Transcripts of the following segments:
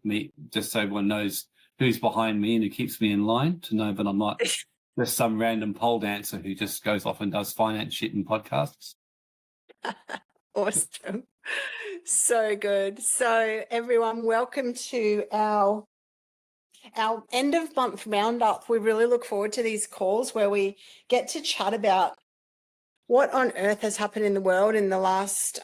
me, just so everyone knows who's behind me and who keeps me in line, to know that I'm not just some random pole dancer who just goes off and does finance shit in podcasts. Awesome. So good. So everyone, welcome to our end of month roundup. We really look forward to these calls where we get to chat about what on earth has happened in the world in the last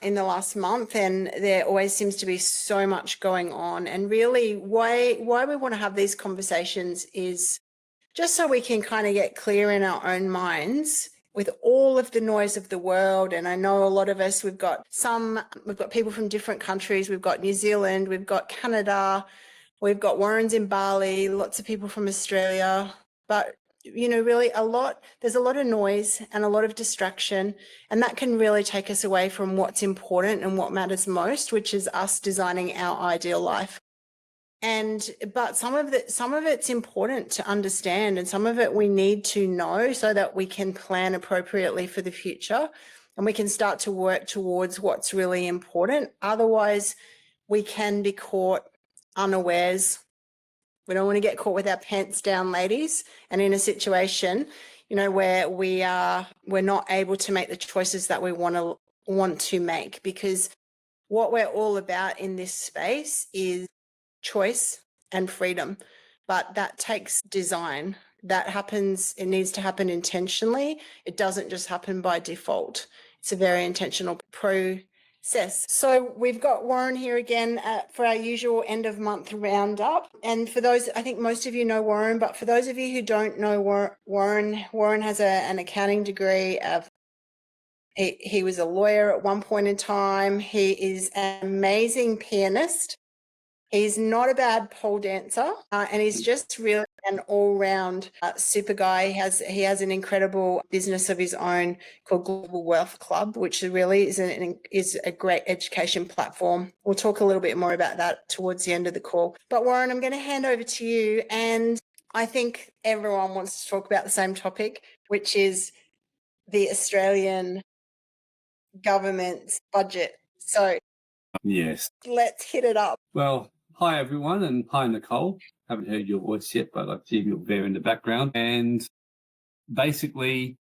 month, and there always seems to be so much going on. And really why we want to have these conversations is just so we can kind of get clear in our own minds with all of the noise of the world. And I know a lot of us, we've got people from different countries. We've got New Zealand, we've got Canada, we've got Warrens in Bali, lots of people from Australia. But, really there's a lot of noise and a lot of distraction, and that can really take us away from what's important and what matters most, which is us designing our ideal life. But some of it's important to understand, and some of it we need to know so that we can plan appropriately for the future and we can start to work towards what's really important. Otherwise, we can be caught unawares. We don't want to get caught with our pants down, ladies, and in a situation, where we're not able to make the choices that we want to make, because what we're all about in this space is choice and freedom, but that takes design. It needs to happen intentionally. It doesn't just happen by default. It's a very intentional process. So we've got Warren here again for our usual end of month roundup. And for those, I think most of you know Warren, but for those of you who don't know Warren has an accounting degree. He was a lawyer at one point in time. He is an amazing pianist. He's not a bad pole dancer, and he's just really an all-round super guy. He has an incredible business of his own called Global Wealth Club, which really is a great education platform. We'll talk a little bit more about that towards the end of the call. But Warren, I'm going to hand over to you, and I think everyone wants to talk about the same topic, which is the Australian government's budget. So yes, let's hit it up. Well, hi everyone, and hi Nicole. Haven't heard your voice yet, but I see you're there in the background. And basically,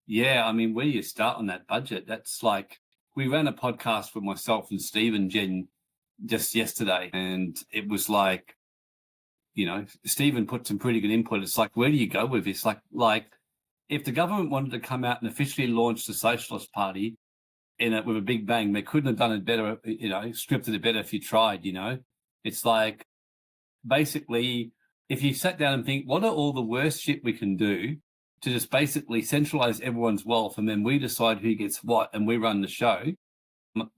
where do you start on that budget? That's like, we ran a podcast with myself and Steve and Jen just yesterday, and it was like, Stephen put some pretty good input. It's like, where do you go with this? Like if the government wanted to come out and officially launch the Socialist Party with a big bang, they couldn't have done it better, scripted it better if you tried, It's like, basically, if you sat down and think, what are all the worst shit we can do to just basically centralize everyone's wealth, and then we decide who gets what and we run the show,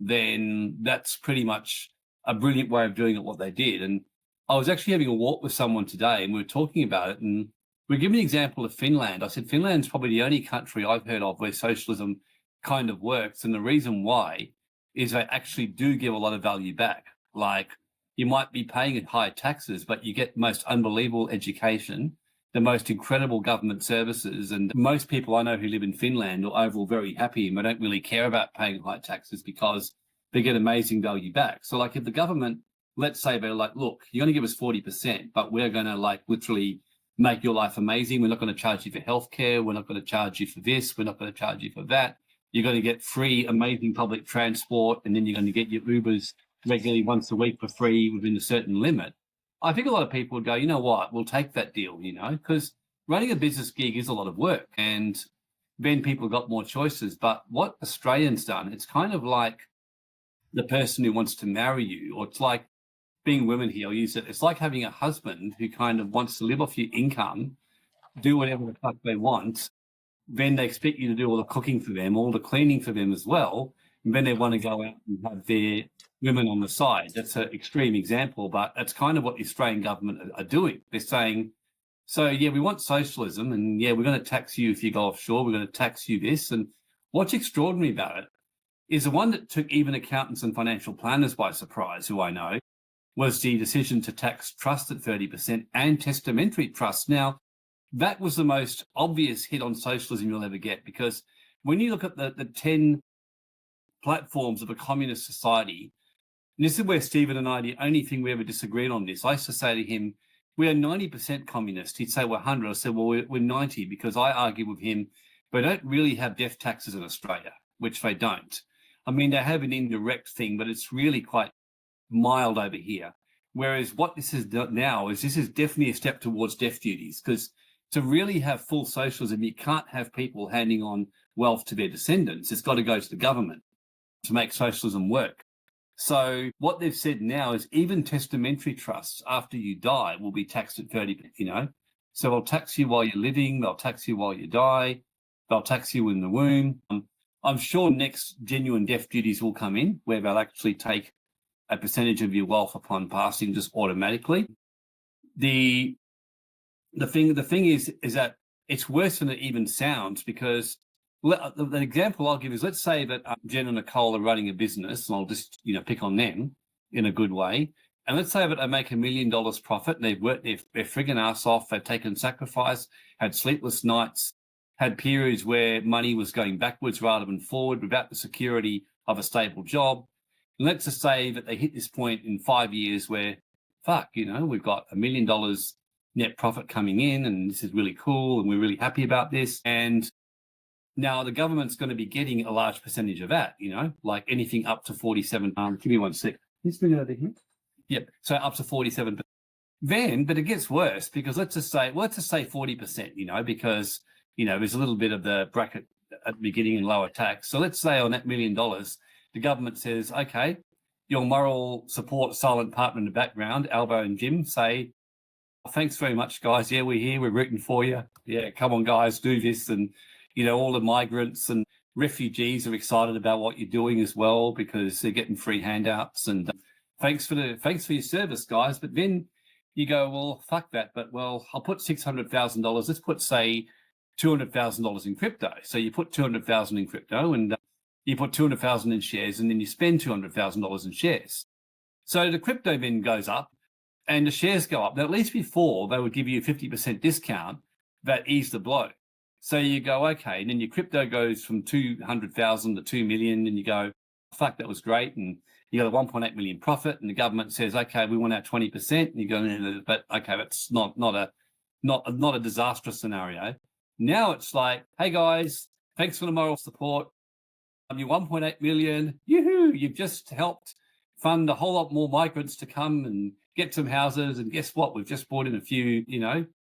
then that's pretty much a brilliant way of doing it, what they did. And I was actually having a walk with someone today, and we were talking about it, and we gave an example of Finland. I said, Finland's probably the only country I've heard of where socialism kind of works, and the reason why is they actually do give a lot of value back. Like, you might be paying high taxes, but you get the most unbelievable education, the most incredible government services, and most people I know who live in Finland are overall very happy, and they don't really care about paying high taxes because they get amazing value back. So like, if the government, let's say they're like, look, you're going to give us 40%, but we're going to like literally make your life amazing. We're not going to charge you for healthcare. We're not going to charge you for this. We're not going to charge you for that. You're going to get free, amazing public transport, and then you're going to get your Ubers regularly once a week for free within a certain limit. I think a lot of people would go, you know what, we'll take that deal, because running a business gig is a lot of work, and then people got more choices. But what Australians done, it's kind of like the person who wants to marry you, or it's like being women here, I'll use it. It's like having a husband who kind of wants to live off your income, do whatever the fuck they want. Then they expect you to do all the cooking for them, all the cleaning for them as well. And then they want to go out and have their women on the side. That's an extreme example, but that's kind of what the Australian government are doing. They're saying, so yeah, we want socialism, and yeah, we're going to tax you if you go offshore. We're going to tax you this. And what's extraordinary about it is the one that took even accountants and financial planners by surprise, who I know, was the decision to tax trust at 30% and testamentary trust. Now, that was the most obvious hit on socialism you'll ever get, because when you look at the 10 platforms of a communist society, And this is where Stephen and I, the only thing we ever disagreed on this, I used to say to him, we are 90% communist. He'd say, we're 100. I said, well, we're 90, because I argue with him, they don't really have death taxes in Australia, which they don't. I mean, they have an indirect thing, but it's really quite mild over here. Whereas what this is now is this is definitely a step towards death duties, because to really have full socialism, you can't have people handing on wealth to their descendants. It's got to go to the government to make socialism work. So what they've said now is even testamentary trusts after you die will be taxed at 30%, you know. So they'll tax you while you're living, they'll tax you while you die, they'll tax you in the womb. I'm sure next genuine death duties will come in where they'll actually take a percentage of your wealth upon passing just automatically. The thing is that it's worse than it even sounds, because the example I'll give is, let's say that Jen and Nicole are running a business, and I'll just pick on them in a good way. And let's say that they make $1 million profit, and they've worked their frigging ass off. They've taken sacrifice, had sleepless nights, had periods where money was going backwards rather than forward without the security of a stable job. And let's just say that they hit this point in 5 years where, we've got $1 million net profit coming in, and this is really cool, and we're really happy about this. And now the government's going to be getting a large percentage of that, like anything up to 47. Give me 1 sec. Can you bring it over here? Yep. So up to 47%. Then, but it gets worse, because let's just say 40%, because, there's a little bit of the bracket at the beginning and lower tax. So let's say on that $1 million, the government says, okay, your moral support silent partner in the background, Albo and Jim, say, thanks very much, guys. Yeah, we're here. We're rooting for you. Yeah, come on, guys, do this. And, all the migrants and refugees are excited about what you're doing as well, because they're getting free handouts. And thanks for your service, guys. But then you go, well, fuck that. But, well, I'll put $600,000. Let's put, say, $200,000 in crypto. So you put $200,000 in crypto, and you put $200,000 in shares, and then you spend $200,000 in shares. So the crypto then goes up, and the shares go up. Now, at least before, they would give you a 50% discount that eased the blow. So you go, okay, and then your crypto goes from 200,000 to 2 million, and you go, fuck, that was great. And you got a 1.8 million profit, and the government says, okay, we want our 20%. And you go, no, but okay, that's not a disastrous scenario. Now it's like, hey guys, thanks for the moral support. Your 1.8 million, yoo-hoo, you've just helped fund a whole lot more migrants to come and get some houses. And guess what? We've just brought in a few,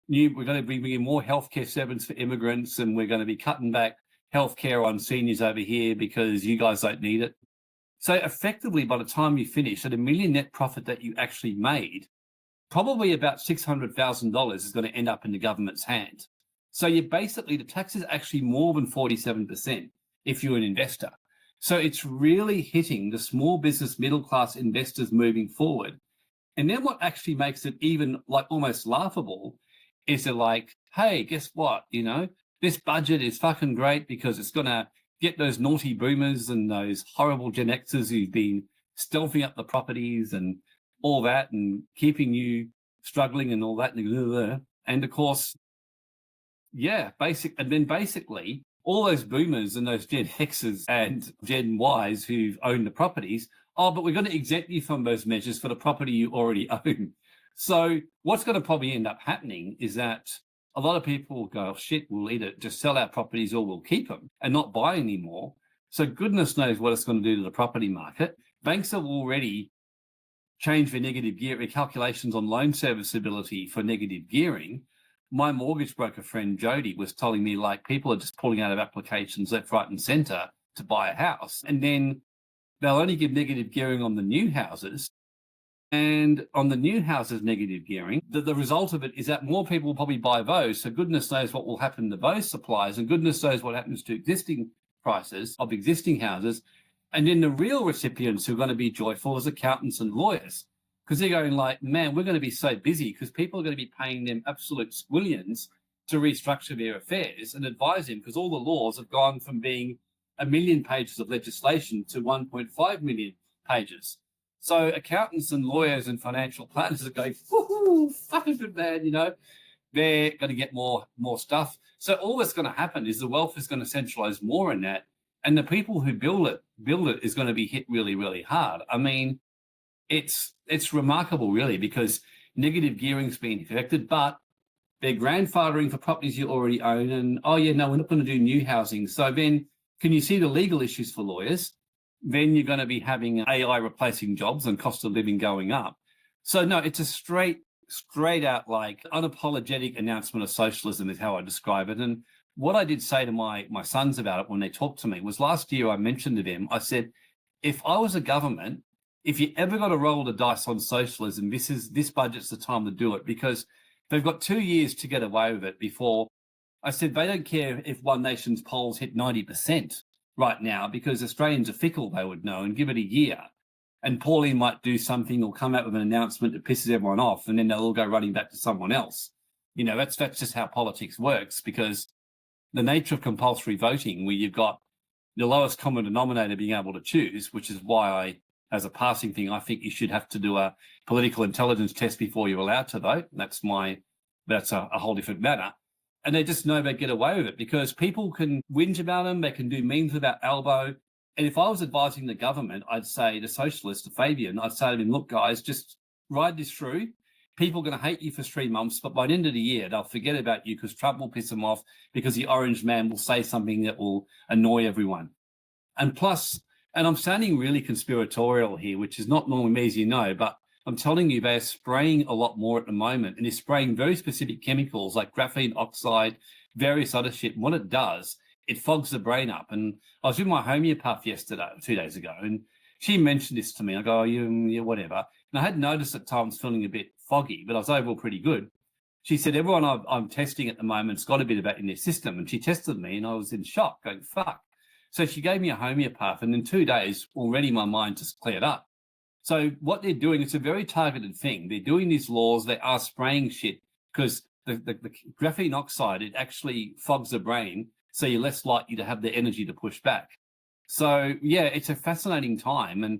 we're going to be bringing more healthcare servants for immigrants, and we're going to be cutting back healthcare on seniors over here because you guys don't need it. So effectively, by the time you finish, at $1 million net profit that you actually made, probably about $600,000 is going to end up in the government's hand. So you basically, the tax is actually more than 47% if you're an investor. So it's really hitting the small business, middle-class investors moving forward. And then what actually makes it even like almost laughable is they're like, hey, guess what? This budget is fucking great because it's going to get those naughty boomers and those horrible Gen Xers who've been stealthing up the properties and all that and keeping you struggling and all that. And of course, yeah, basically, all those boomers and those Gen Xers and Gen Ys who've owned the properties, but we're going to exempt you from those measures for the property you already own. So what's going to probably end up happening is that a lot of people will go, oh, shit, we'll either just sell our properties or we'll keep them and not buy anymore. So goodness knows what it's going to do to the property market. Banks have already changed their negative gearing calculations on loan serviceability for negative gearing. My mortgage broker friend, Jody, was telling me like people are just pulling out of applications left, right and center to buy a house. And then they'll only give negative gearing on the new houses. And on the new houses, negative gearing, the result of it is that more people will probably buy those. So goodness knows what will happen to those suppliers, and goodness knows what happens to existing prices of existing houses. And then the real recipients who are going to be joyful is accountants and lawyers, because they're going like, man, we're going to be so busy because people are going to be paying them absolute squillions to restructure their affairs and advise them, because all the laws have gone from being 1 million pages of legislation to 1.5 million pages. So accountants and lawyers and financial planners are going, woohoo, fucking good man, they're going to get more stuff. So all that's going to happen is the wealth is going to centralize more in that. And the people who build it is going to be hit really, really hard. I mean, it's remarkable, really, because negative gearing's been affected, but they're grandfathering for properties you already own. And, oh, yeah, no, we're not going to do new housing. So then can you see the legal issues for lawyers? Then you're going to be having AI replacing jobs and cost of living going up. So, no, it's a straight out, like, unapologetic announcement of socialism is how I describe it. And what I did say to my sons about it when they talked to me was last year I mentioned to them, I said, if I was a government, if you ever got to roll the dice on socialism, this budget's the time to do it, because they've got 2 years to get away with it before. I said they don't care if One Nation's polls hit 90% right now, because Australians are fickle, they would know, and give it a year. And Pauline might do something or come out with an announcement that pisses everyone off, and then they'll all go running back to someone else. You know, that's just how politics works, because the nature of compulsory voting, where you've got the lowest common denominator being able to choose, which is why I, as a passing thing, I think you should have to do a political intelligence test before you're allowed to vote. That's a whole different matter. And they just know they get away with it because people can whinge about them. They can do memes about Albo. And if I was advising the government, I'd say the socialist, Fabian, I'd say to him, look, guys, just ride this through. People are going to hate you for 3 months, but by the end of the year, they'll forget about you because Trump will piss them off, because the orange man will say something that will annoy everyone. And plus, and I'm sounding really conspiratorial here, which is not normally me, as you know, but I'm telling you, they're spraying a lot more at the moment, and they're spraying very specific chemicals like graphene oxide, various other shit. And what it does, it fogs the brain up. And I was with my homeopath 2 days ago, and she mentioned this to me. I go, oh, yeah, whatever. And I had noticed at times feeling a bit foggy, but I was overall pretty good. She said, everyone I'm testing at the moment's got a bit of that in their system. And she tested me, and I was in shock, going, fuck. So she gave me a homeopath, and in 2 days, already my mind just cleared up. So what they're doing, it's a very targeted thing. They're doing these laws, they are spraying shit, because the graphene oxide, it actually fogs the brain, so you're less likely to have the energy to push back. So, yeah, it's a fascinating time. And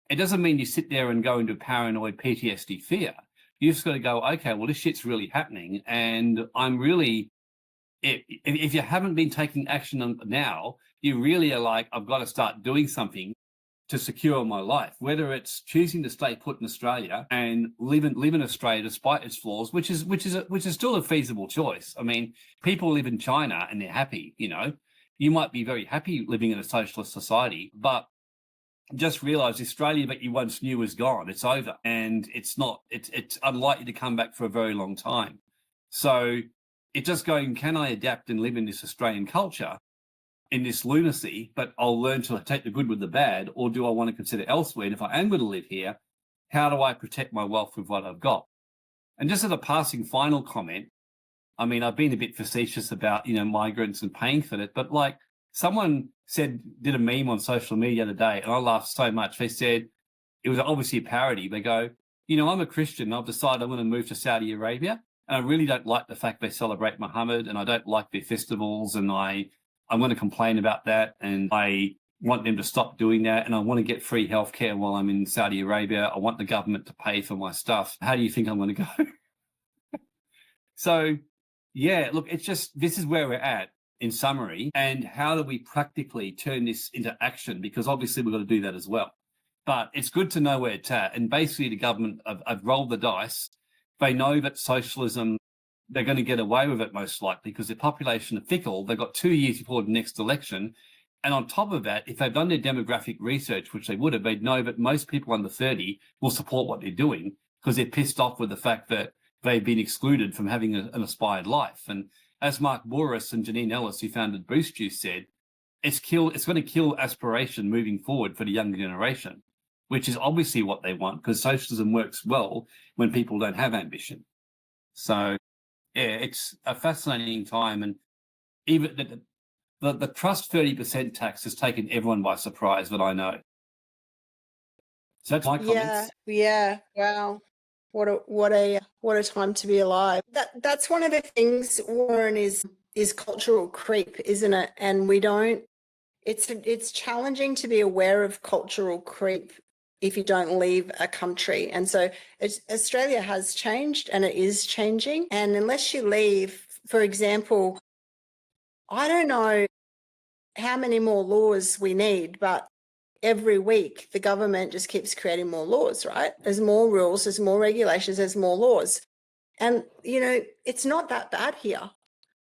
it doesn't mean you sit there and go into paranoid PTSD fear. You just got to go, okay, well, this shit's really happening. And I'm really, if you haven't been taking action now, you really are like, I've got to start doing something to secure my life, whether it's choosing to stay put in Australia and live in Australia despite its flaws, which is still a feasible choice. I mean, people live in China and they're happy, you know. You might be very happy living in a socialist society, but just realize Australia that you once knew is gone. It's over, and it's unlikely to come back for a very long time. So it's just going, can I adapt and live in this Australian culture, in this lunacy, but I'll learn to take the good with the bad, or do I want to consider elsewhere? And if I am going to live here, how do I protect my wealth with what I've got? And just as a passing final comment, I mean, I've been a bit facetious about, migrants and paying for it, but like someone did a meme on social media the other day, and I laughed so much. They said, it was obviously a parody. They go, I'm a Christian. I've decided I'm going to move to Saudi Arabia, and I really don't like the fact they celebrate Muhammad, and I don't like their festivals, and I'm going to complain about that, and I want them to stop doing that, and I want to get free healthcare while I'm in Saudi Arabia. I want the government to pay for my stuff. How do you think I'm going to go? So, yeah, look, this is where we're at in summary, and how do we practically turn this into action? Because obviously we've got to do that as well. But it's good to know where it's at. And basically the government have rolled the dice. They know that socialism, they're going to get away with it most likely because the population are fickle. They've got 2 years before the next election. And on top of that, if they've done their demographic research, which they would have, they'd know that most people under 30 will support what they're doing because they're pissed off with the fact that they've been excluded from having an aspired life. And as Mark Bouris and Janine Ellis, who founded Boost Juice, said, it's going to kill aspiration moving forward for the younger generation, which is obviously what they want because socialism works well when people don't have ambition. So, yeah, it's a fascinating time. And even the trust 30% tax has taken everyone by surprise that I know. So that's my comments. Yeah. Wow. What a time to be alive. That's one of the things, Warren, is cultural creep, isn't it? And it's challenging to be aware of cultural creep if you don't leave a country. And so Australia has changed and it is changing. And unless you leave, for example, I don't know how many more laws we need, but every week, the government just keeps creating more laws, right? There's more rules, there's more regulations, there's more laws. And, you know, it's not that bad here.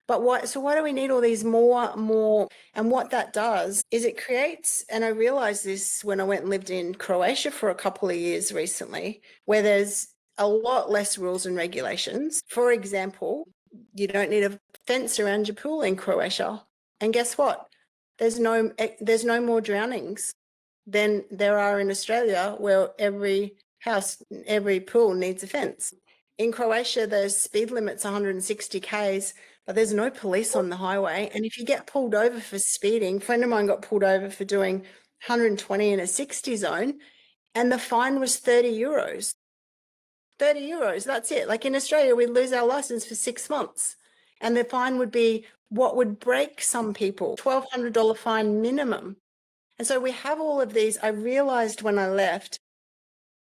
But why do we need all these more? And what that does is it creates, and I realized this when I went and lived in Croatia for a couple of years recently, where there's a lot less rules and regulations. For example, you don't need a fence around your pool in Croatia. And guess what? There's no more drownings than there are in Australia, where every house, every pool needs a fence. In Croatia, the speed limit's 160 k's, but there's no police on the highway. And if you get pulled over for speeding, a friend of mine got pulled over for doing 120 in a 60 zone, and the fine was 30 euros. 30 euros, that's it. Like in Australia, we'd lose our license for 6 months. And the fine would be what would break some people, $1,200 fine minimum. And so we have all of these. I realized when I left,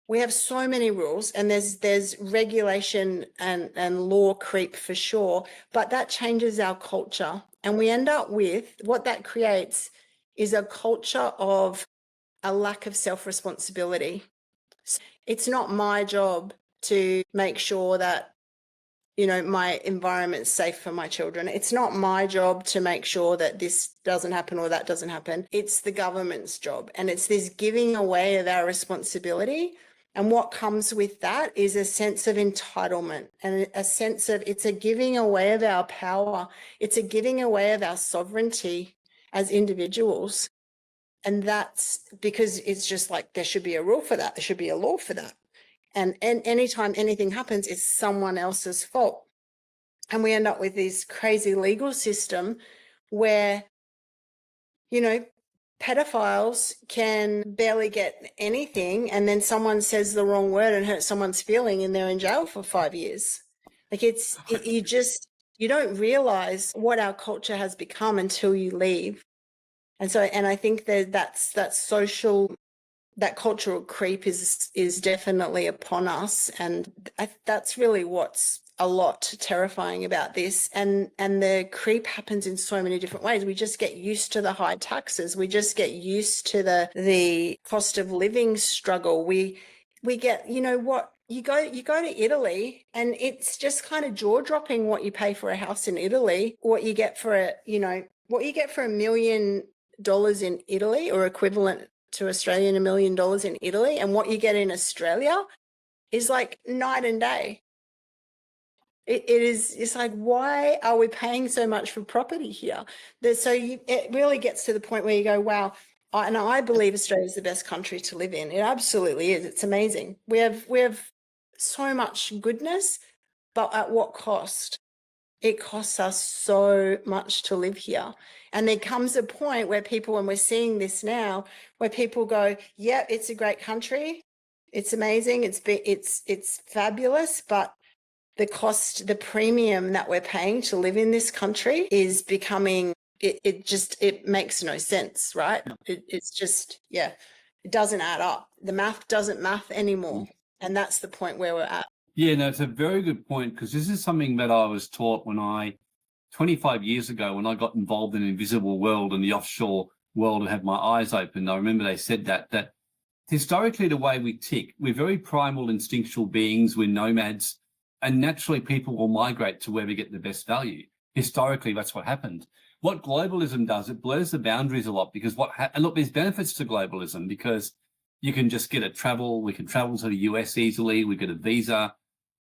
we have so many rules, and there's regulation and law creep for sure, but that changes our culture. And we end up with, what that creates is a culture of a lack of self-responsibility. It's not my job to make sure that, you know, my environment's safe for my children. It's not my job to make sure that this doesn't happen or that doesn't happen. It's the government's job. And it's this giving away of our responsibility. And what comes with that is a sense of entitlement and a sense of, it's a giving away of our power. It's a giving away of our sovereignty as individuals. And that's because it's just like, there should be a rule for that. There should be a law for that. And anytime anything happens, it's someone else's fault. And we end up with this crazy legal system where, you know, pedophiles can barely get anything, and then someone says the wrong word and hurts someone's feeling, and they're in jail for 5 years. Like you don't realize what our culture has become until you leave. And so, and I think that cultural creep is definitely upon us. And that's really what's a lot terrifying about this. And the creep happens in so many different ways. We just get used to the high taxes. We just get used to the cost of living struggle. We get, you know what, you go to Italy, and it's just kind of jaw-dropping what you pay for a house in Italy, what you get for $1 million in Italy, or equivalent to Australian $1 million in Italy, and what you get in Australia is like night and day. It's like, why are we paying so much for property here? It really gets to the point where you go, wow. And I believe Australia is the best country to live in. It absolutely is. It's amazing. We have so much goodness, but at what cost? It costs us so much to live here. And there comes a point where people, and we're seeing this now, where people go, yeah, it's a great country. It's amazing. It's fabulous, but the cost, the premium that we're paying to live in this country is becoming, it makes no sense, right? It's just, yeah, it doesn't add up. The math doesn't math anymore. And that's the point where we're at. Yeah, no, it's a very good point, because this is something that I was taught 25 years ago, when I got involved in the invisible world and the offshore world and had my eyes open. I remember they said that historically, the way we tick, we're very primal, instinctual beings, we're nomads, and naturally people will migrate to where we get the best value. Historically, that's what happened. What globalism does, it blurs the boundaries a lot, because and look, there's benefits to globalism, because you can just we can travel to the US easily, we get a visa.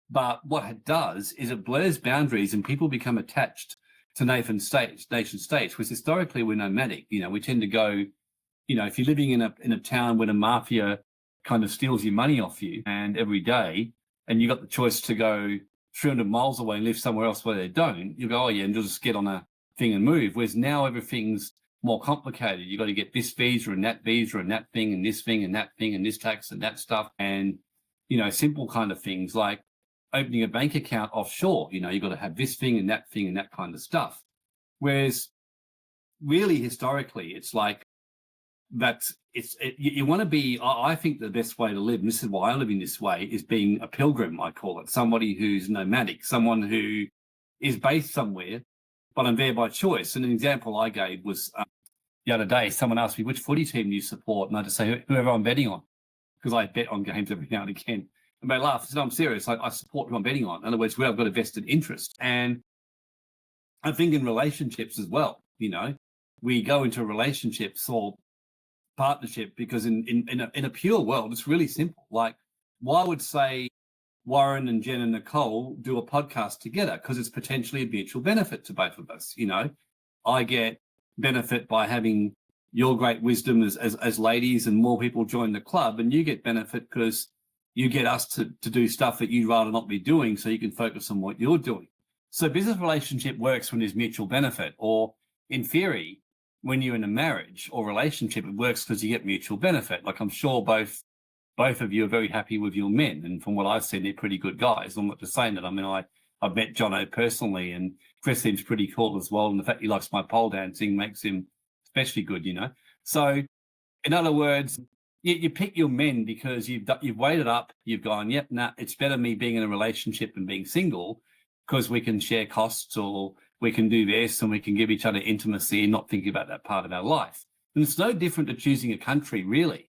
But what it does is it blurs boundaries, and people become attached to nation states, which historically we're nomadic. You know, we tend to go, you know, if you're living in a town where the mafia kind of steals your money off you and every day, and you got the choice to go 300 miles away and live somewhere else where they don't, you go, oh yeah, and you'll just get on a thing and move. Whereas now everything's more complicated. You got to get this visa and that thing and this thing and that thing and this tax and that stuff. And, you know, simple kind of things like opening a bank account offshore, you know, you've got to have this thing and that kind of stuff. Whereas really historically, it's like you want to be, I think the best way to live, and this is why I live in this way, is being a pilgrim, I call it, somebody who's nomadic, someone who is based somewhere, but I'm there by choice. And an example I gave was the other day, someone asked me, which footy team do you support? And I just say, whoever I'm betting on, because I bet on games every now and again. And they laugh. I said, I'm serious. I support who I'm betting on. In other words, where I've got a vested interest. And I think in relationships as well, we go into relationships or partnership because in a pure world, it's really simple. Like, why would, say, Warren and Jen and Nicole do a podcast together? Because it's potentially a mutual benefit to both of us. I get benefit by having your great wisdom as ladies, and more people join the club, and you get benefit because you get us to do stuff that you'd rather not be doing, so you can focus on what you're doing. So business relationship works when there's mutual benefit, or in theory, when you're in a marriage or relationship, it works because you get mutual benefit. Like, I'm sure both of you are very happy with your men, and from what I've seen, they're pretty good guys. I'm not just saying that. I mean, I've met Jono personally, and Chris seems pretty cool as well, and the fact he likes my pole dancing makes him especially good, So, in other words, you pick your men because you've weighed it up. You've gone, yep, nah, it's better me being in a relationship than being single, because we can share costs, or we can do this, and we can give each other intimacy and not think about that part of our life. And it's no different to choosing a country, really.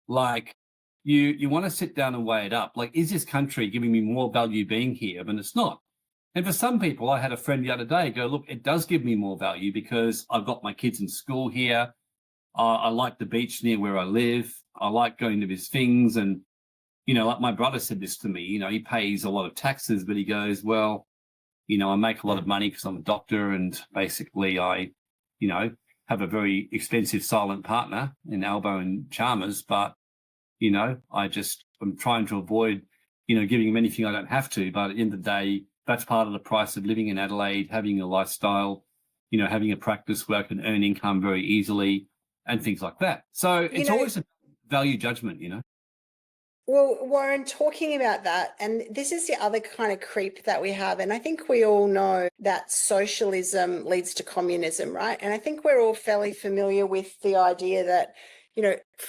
Like, you want to sit down and weigh it up. Like, is this country giving me more value being here than it's not? And for some people, I had a friend the other day go, look, it does give me more value because I've got my kids in school here. I like the beach near where I live. I like going to these things. And, like my brother said this to me, he pays a lot of taxes, but he goes, well, I make a lot of money because I'm a doctor, and basically I, have a very expensive silent partner in Albo and Chalmers, but, I'm trying to avoid, giving him anything I don't have to. But at the end of the day, that's part of the price of living in Adelaide, having a lifestyle, having a practice where I can earn income very easily and things like that. So it's always a value judgment, Well, Warren, talking about that, and this is the other kind of creep that we have, and I think we all know that socialism leads to communism, right? And I think we're all fairly familiar with the idea that,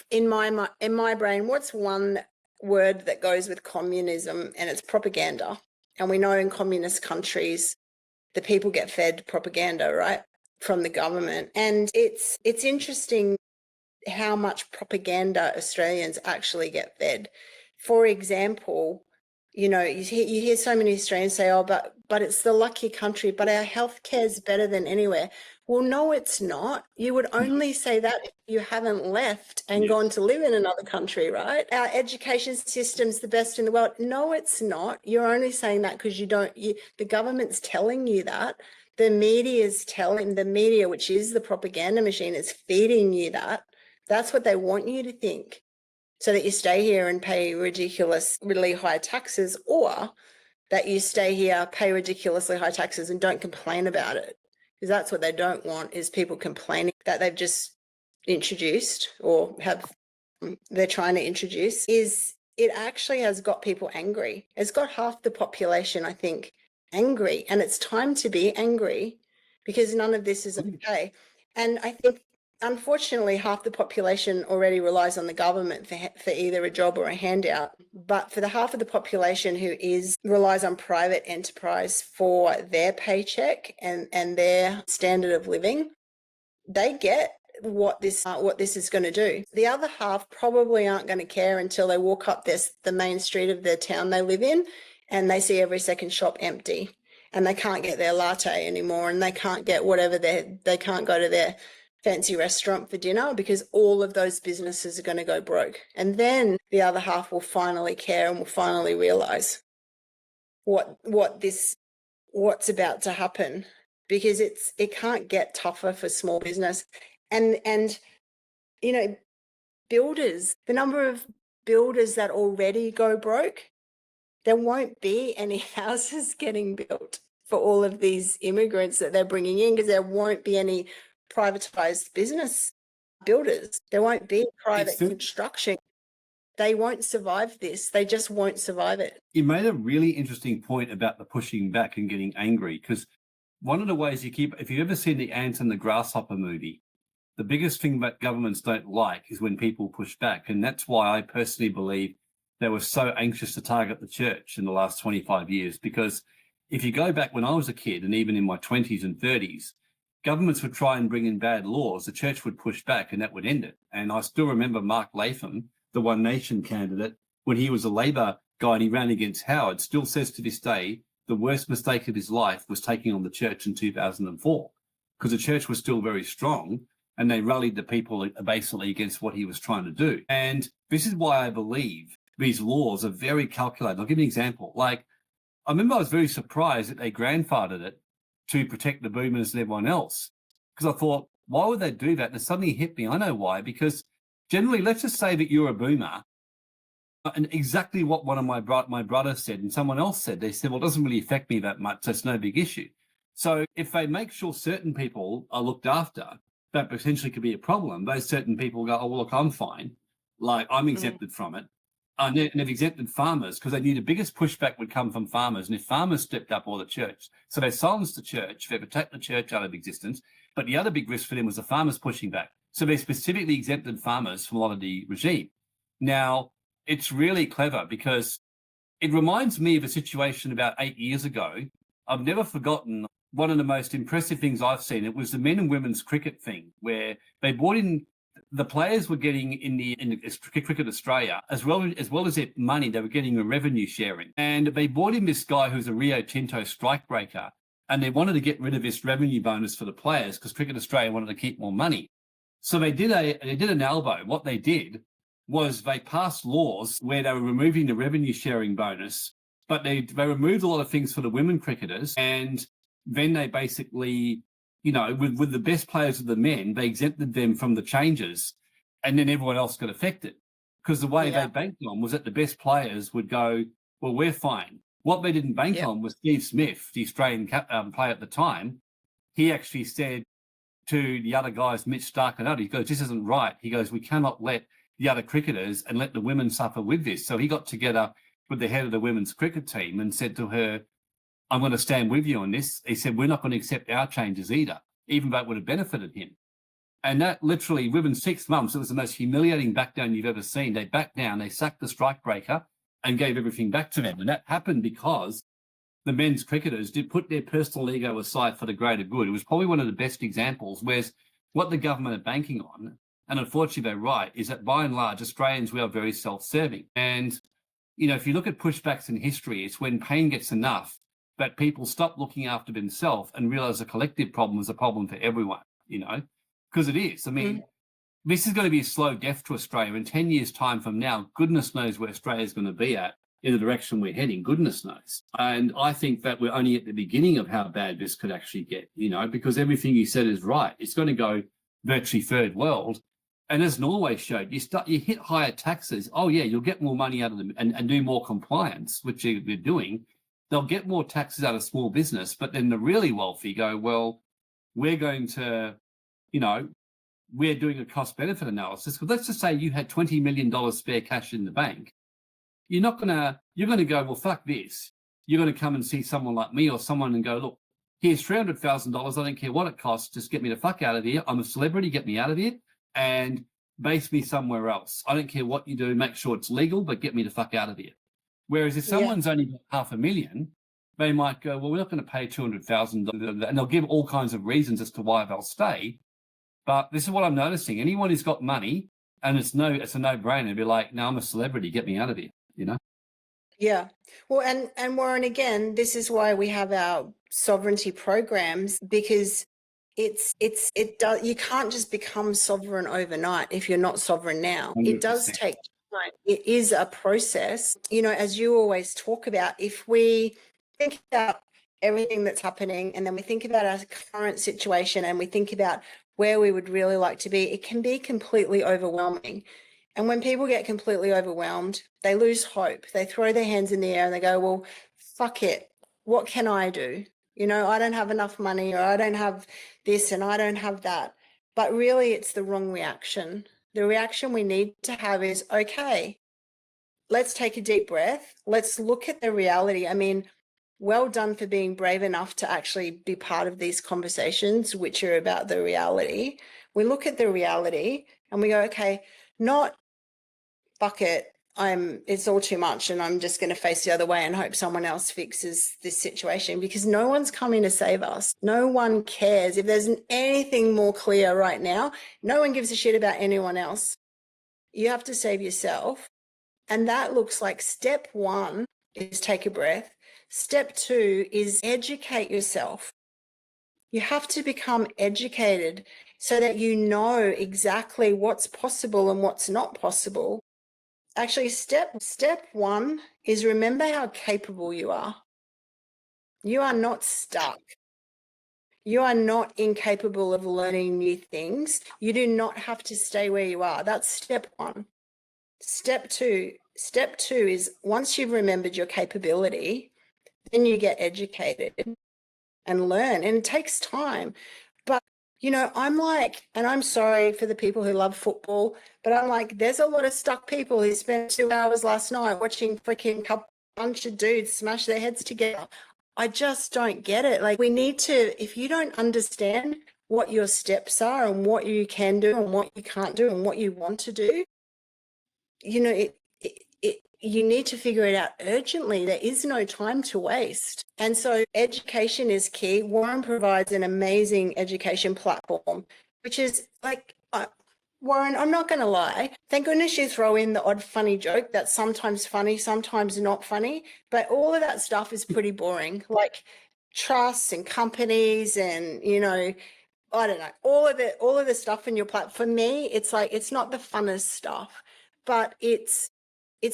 in my brain, what's one word that goes with communism? And it's propaganda. And we know in communist countries, the people get fed propaganda, right, from the government. And it's interesting how much propaganda Australians actually get fed. For example, you hear so many Australians say, oh, but it's the lucky country, but our healthcare is better than anywhere. Well, no, it's not. You would only say that if you haven't left and gone to live in another country, right? Our education system's the best in the world. No, it's not. You're only saying that because the government's telling you that. The media, which is the propaganda machine, is feeding you that. That's what they want you to think, so that you stay here and pay ridiculously high taxes, or that you stay here, pay ridiculously high taxes and don't complain about it. Because that's what they don't want, is people complaining that they've just introduced, or they're trying to introduce. It actually has got people angry. It's got half the population, I think, angry. And it's time to be angry, because none of this is okay. And I think, unfortunately, half the population already relies on the government for either a job or a handout. But for the half of the population who relies on private enterprise for their paycheck and their standard of living, they get what this is going to do. The other half probably aren't going to care until they walk up the main street of the town they live in, and they see every second shop empty, and they can't get their latte anymore, and they can't get whatever they can't go to their fancy restaurant for dinner, because all of those businesses are going to go broke. And then the other half will finally care and will finally realize what's about to happen, because it can't get tougher for small business. And builders, the number of builders that already go broke, there won't be any houses getting built for all of these immigrants that they're bringing in, because there won't be any privatized business builders. There won't be private construction. They won't survive this. They just won't survive it. You made a really interesting point about the pushing back and getting angry, because one of the ways if you've ever seen the Ant and the Grasshopper movie, the biggest thing that governments don't like is when people push back. And that's why I personally believe they were so anxious to target the church in the last 25 years, because if you go back when I was a kid, and even in my 20s and 30s, governments would try and bring in bad laws, the church would push back and that would end it. And I still remember Mark Latham, the One Nation candidate, when he was a Labor guy and he ran against Howard, still says to this day, the worst mistake of his life was taking on the church in 2004, because the church was still very strong and they rallied the people basically against what he was trying to do. And this is why I believe these laws are very calculated. I'll give you an example. Like, I remember I was very surprised that they grandfathered it to protect the boomers and everyone else, because I thought, why would they do that? And it suddenly hit me. I know why, because generally, let's just say that you're a boomer, and exactly what one of my brother said and someone else said, they said, well, it doesn't really affect me that much, so it's no big issue. So if they make sure certain people are looked after, that potentially could be a problem. Those certain people go, oh, well, look, I'm fine. Like, I'm exempted from it. And they've exempted farmers because they knew the biggest pushback would come from farmers. And if farmers stepped up, or the church. So they silenced the church, they've attacked the church out of existence. But the other big risk for them was the farmers pushing back. So they specifically exempted farmers from a lot of the regime. Now, it's really clever because it reminds me of a situation about 8 years ago. I've never forgotten one of the most impressive things I've seen. It was the men and women's cricket thing, where they brought in, the players were getting in the Cricket Australia, as well as their money, they were getting a revenue sharing. And they brought in this guy who's a Rio Tinto strikebreaker, and they wanted to get rid of this revenue bonus for the players because Cricket Australia wanted to keep more money. So they did an elbow. What they did was they passed laws where they were removing the revenue sharing bonus, but they removed a lot of things for the women cricketers, and then they basically, you know, with the best players of the men, they exempted them from the changes, and then everyone else got affected. Because the way they banked on was that the best players would go, well, we're fine. What they didn't bank on was Steve Smith, the Australian player at the time. He actually said to the other guys, Mitch Stark and others, he goes, this isn't right. He goes, we cannot let the other cricketers and let the women suffer with this. So he got together with the head of the women's cricket team and said to her, I'm going to stand with you on this. He said, we're not going to accept our changes either, even though it would have benefited him. And that literally, within 6 months, it was the most humiliating back down you've ever seen. They backed down, they sacked the strikebreaker and gave everything back to them. And that happened because the men's cricketers did put their personal ego aside for the greater good. It was probably one of the best examples, whereas what the government are banking on, and unfortunately they're right, is that by and large, Australians, we are very self-serving. And, you know, if you look at pushbacks in history, it's when pain gets enough that people stop looking after themselves and realize a collective problem is a problem for everyone, you know, because it is. I mean, this is going to be a slow death to Australia. In 10 years' time from now, goodness knows where Australia is going to be at in the direction we're heading, goodness knows. And I think that we're only at the beginning of how bad this could actually get, you know, because everything you said is right. It's going to go virtually third world. And as Norway showed, you hit higher taxes. Oh, yeah, you'll get more money out of them and do more compliance, which they're doing. They'll get more taxes out of small business, but then the really wealthy go, well, we're going to, you know, we're doing a cost-benefit analysis. But let's just say you had $20 million spare cash in the bank. You're going to go, well, fuck this. You're going to come and see someone like me or someone and go, look, here's $300,000. I don't care what it costs. Just get me the fuck out of here. I'm a celebrity. Get me out of here and base me somewhere else. I don't care what you do. Make sure it's legal, but get me the fuck out of here. Whereas if someone's only got $500,000, they might go, well, we're not going to pay $200,000, and they'll give all kinds of reasons as to why they'll stay. But this is what I'm noticing. Anyone who's got money, and it's a no-brainer, be like, no, I'm a celebrity, get me out of here, you know? Yeah. Well, and Warren, again, this is why we have our sovereignty programs, because you can't just become sovereign overnight if you're not sovereign now. 100%. It does take time. It is a process. You know, as you always talk about, if we think about everything that's happening and then we think about our current situation and we think about where we would really like to be, it can be completely overwhelming. And when people get completely overwhelmed, they lose hope. They throw their hands in the air and they go, well, fuck it. What can I do? You know, I don't have enough money, or I don't have this and I don't have that. But really, it's the wrong reaction. The reaction we need to have is, okay, let's take a deep breath. Let's look at the reality. I mean, well done for being brave enough to actually be part of these conversations, which are about the reality. We look at the reality and we go, okay, not fuck it, it's all too much and I'm just going to face the other way and hope someone else fixes this situation, because no one's coming to save us. No one cares. If there's anything more clear right now, no one gives a shit about anyone else. You have to save yourself. And that looks like step 1 is take a breath. Step 2 is educate yourself. You have to become educated so that you know exactly what's possible and what's not possible. Actually, step 1 is remember how capable you are. You are not stuck. You are not incapable of learning new things. You do not have to stay where you are. That's step 1. Step 2 is once you've remembered your capability, then you get educated and learn. And it takes time. But, you know, I'm like, and I'm sorry for the people who love football, but I'm like, there's a lot of stuck people who spent 2 hours last night watching freaking bunch of dudes smash their heads together. I just don't get it. Like, we need to, if you don't understand what your steps are and what you can do and what you can't do and what you want to do, you know, you need to figure it out urgently. There is no time to waste. And so education is key. Warren provides an amazing education platform, which is like, Warren, I'm not going to lie. Thank goodness you throw in the odd funny joke that's sometimes funny, sometimes not funny. But all of that stuff is pretty boring, like trusts and companies and, you know, I don't know, all of the stuff in your platform. For me, it's like, it's not the funnest stuff, but it's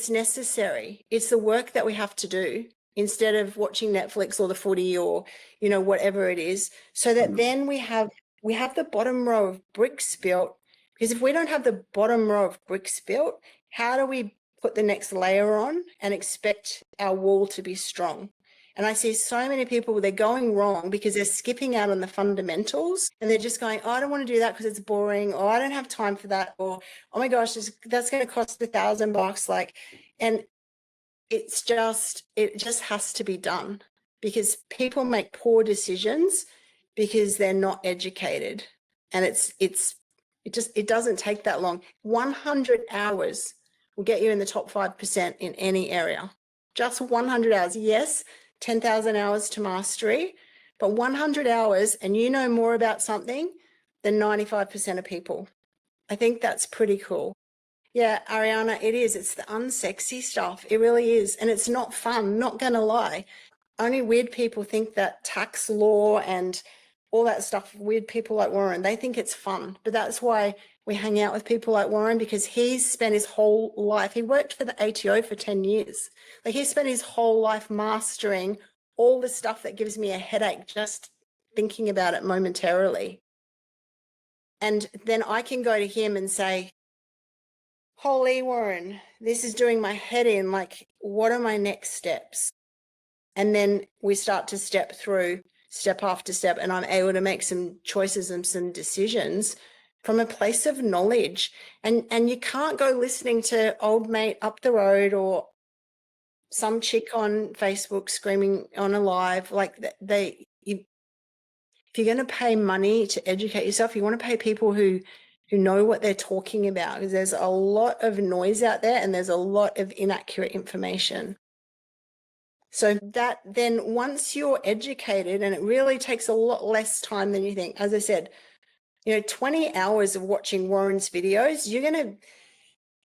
necessary. It's the work that we have to do instead of watching Netflix or the footy or, you know, whatever it is, so that then we have the bottom row of bricks built. Because if we don't have the bottom row of bricks built, how do we put the next layer on and expect our wall to be strong? And I see so many people, they're going wrong because they're skipping out on the fundamentals and they're just going, oh, I don't want to do that because it's boring, or I don't have time for that, or, oh my gosh, that's going to cost $1,000. Like, and it just has to be done, because people make poor decisions because they're not educated. And it doesn't take that long. 100 hours will get you in the top 5% in any area. Just 100 hours. Yes, 10,000 hours to mastery, but 100 hours and you know more about something than 95% of people. I think that's pretty cool. Yeah, Ariana, it is. It's the unsexy stuff. It really is. And it's not fun, not going to lie. Only weird people think that tax law and all that stuff, weird people like Warren, they think it's fun. But that's why we hang out with people like Warren, because he's spent his whole life, he worked for the ATO for 10 years. Like, he spent his whole life mastering all the stuff that gives me a headache just thinking about it momentarily. And then I can go to him and say, holy Warren, this is doing my head in. Like, what are my next steps? And then we start to step through step after step, and I'm able to make some choices and some decisions from a place of knowledge. And you can't go listening to old mate up the road or some chick on Facebook screaming on a live. Like, if you're going to pay money to educate yourself, you want to pay people who know what they're talking about, because there's a lot of noise out there and there's a lot of inaccurate information. So that then once you're educated, and it really takes a lot less time than you think. As I said, you know, 20 hours of watching Warren's videos,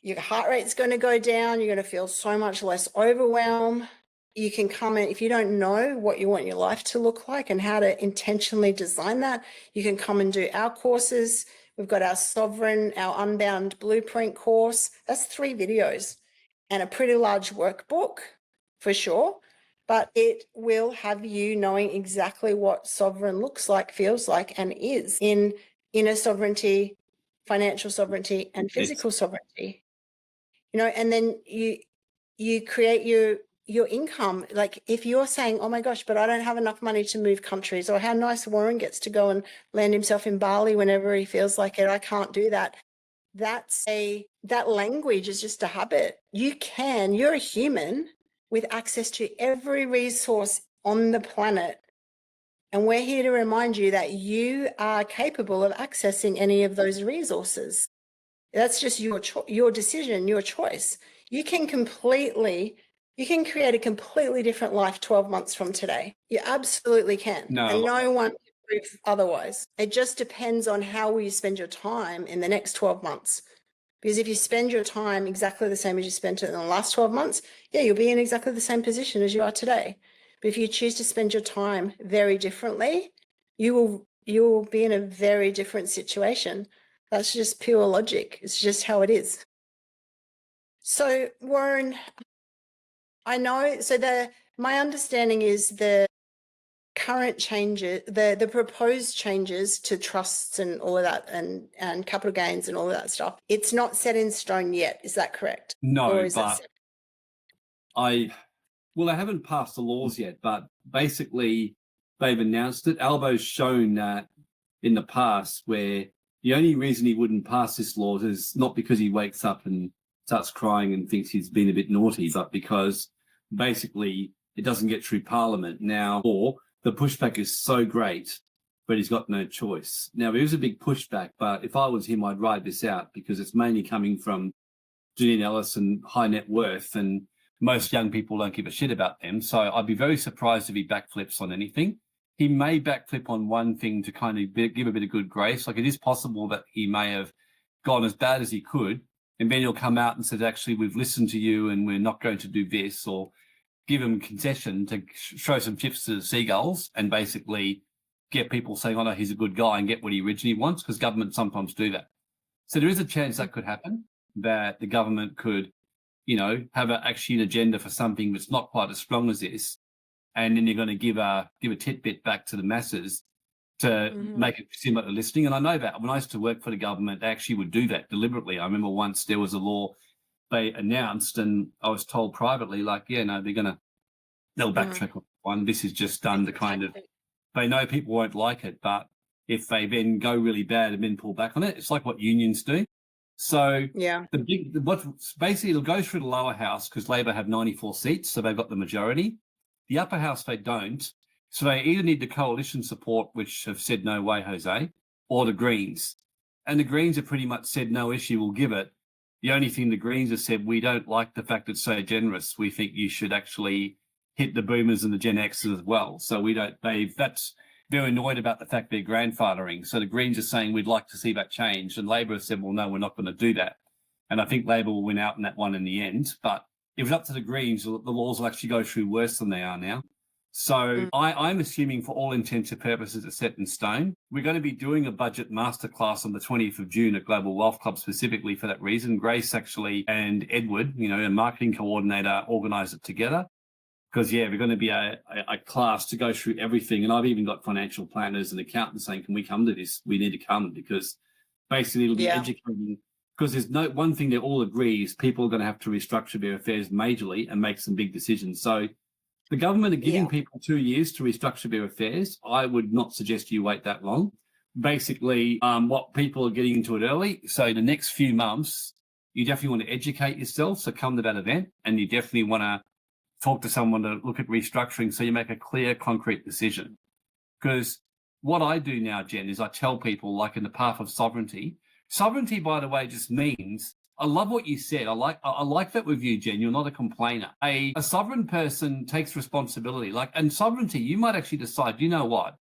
your heart rate's going to go down. You're going to feel so much less overwhelm. You can come in, if you don't know what you want your life to look like and how to intentionally design that, you can come and do our courses. We've got our Sovereign, our Unbound Blueprint course. That's 3 videos and a pretty large workbook for sure. But it will have you knowing exactly what sovereign looks like, feels like, and is in inner sovereignty, financial sovereignty, and physical sovereignty. You know, and then you create your income. Like, if you're saying, oh my gosh, but I don't have enough money to move countries, or how nice Warren gets to go and land himself in Bali whenever he feels like it, I can't do that. That language is just a habit. You're a human with access to every resource on the planet. And we're here to remind you that you are capable of accessing any of those resources. That's just your decision, your choice. you can create a completely different life 12 months from today. You absolutely can. No, And no one can prove otherwise. It just depends on how you spend your time in the next 12 months. Because if you spend your time exactly the same as you spent it in the last 12 months, yeah, you'll be in exactly the same position as you are today. But if you choose to spend your time very differently, you will be in a very different situation. That's just pure logic. It's just how it is. So, Warren, I know, my understanding is the current changes, the proposed changes to trusts and all of that, and capital gains and all of that stuff, it's not set in stone yet. Is that correct? no, but well, they haven't passed the laws yet, but basically they've announced it. Albo's shown that in the past where the only reason he wouldn't pass this law is not because he wakes up and starts crying and thinks he's been a bit naughty, but because basically it doesn't get through Parliament now, or the pushback is so great, but he's got no choice. Now, there is a big pushback, but if I was him, I'd ride this out because it's mainly coming from Janine Ellis and high net worth, and most young people don't give a shit about them. So I'd be very surprised if he backflips on anything. He may backflip on one thing to kind of give a bit of good grace. Like, it is possible that he may have gone as bad as he could, and then he'll come out and says, actually, we've listened to you and we're not going to do this, or give him concession to show some chips to the seagulls and basically get people saying, oh, no, he's a good guy, and get what he originally wants, because governments sometimes do that. So there is a chance that could happen, that the government could, have actually an agenda for something that's not quite as strong as this, and then you're going to give a tidbit back to the masses to make it similar to listening. And I know that when I used to work for the government, they actually would do that deliberately. I remember once there was a law they announced, and I was told privately, like, yeah, no, they'll backtrack on one. This is just done to kind of, they know people won't like it, but if they then go really bad and then pull back on it, it's like what unions do. So yeah, basically it'll go through the lower house because Labor have 94 seats, so they've got the majority. The upper house they don't, so they either need the coalition support, which have said no way, Jose, or the Greens. And the Greens have pretty much said no issue, we'll give it. The only thing the Greens have said, we don't like the fact it's so generous. We think you should actually hit the boomers and the Gen Xers as well. So they're annoyed about the fact they're grandfathering. So the Greens are saying we'd like to see that change. And Labor have said, well, no, we're not going to do that. And I think Labor will win out in that one in the end. But if it's up to the Greens, the laws will actually go through worse than they are now. So I'm assuming for all intents and purposes it's set in stone. We're going to be doing a budget masterclass on the 20th of June at Global Wealth Club specifically for that reason. Grace actually and Edward, a marketing coordinator, organised it together. Because, yeah, we're going to be a class to go through everything. And I've even got financial planners and accountants saying, can we come to this? We need to come, because basically it'll be educating. Because there's one thing they all agree is people are going to have to restructure their affairs majorly and make some big decisions. So the government are giving people 2 years to restructure their affairs. I would not suggest you wait that long. Basically, what people are getting into it early. So the next few months, you definitely want to educate yourself. So come to that event, and you definitely want to talk to someone to look at restructuring so you make a clear, concrete decision. Because what I do now, Jen, is I tell people, like in the path of sovereignty, by the way, just means, I love what you said. I like that with you, Jen. You're not a complainer. A sovereign person takes responsibility. And sovereignty, you might actually decide, you know what?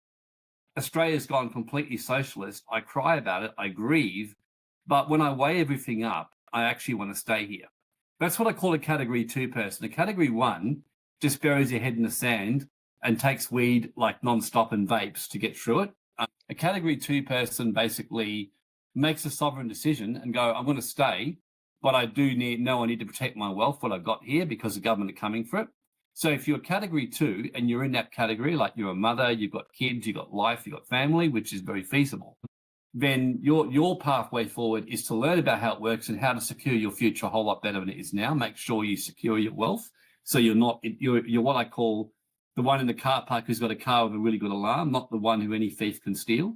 Australia's gone completely socialist. I cry about it. I grieve. But when I weigh everything up, I actually want to stay here. That's what I call a category 2 person. A category 1 just buries your head in the sand and takes weed like non-stop and vapes to get through it. A category 2 person basically makes a sovereign decision and go, I'm going to stay, but I need to protect my wealth, what I've got here, because the government are coming for it. So if you're category 2 and you're in that category, like you're a mother, you've got kids, you've got life, you've got family, which is very feasible, then your pathway forward is to learn about how it works and how to secure your future a whole lot better than it is now. Make sure you secure your wealth, so you're what I call the one in the car park who's got a car with a really good alarm, not the one who any thief can steal.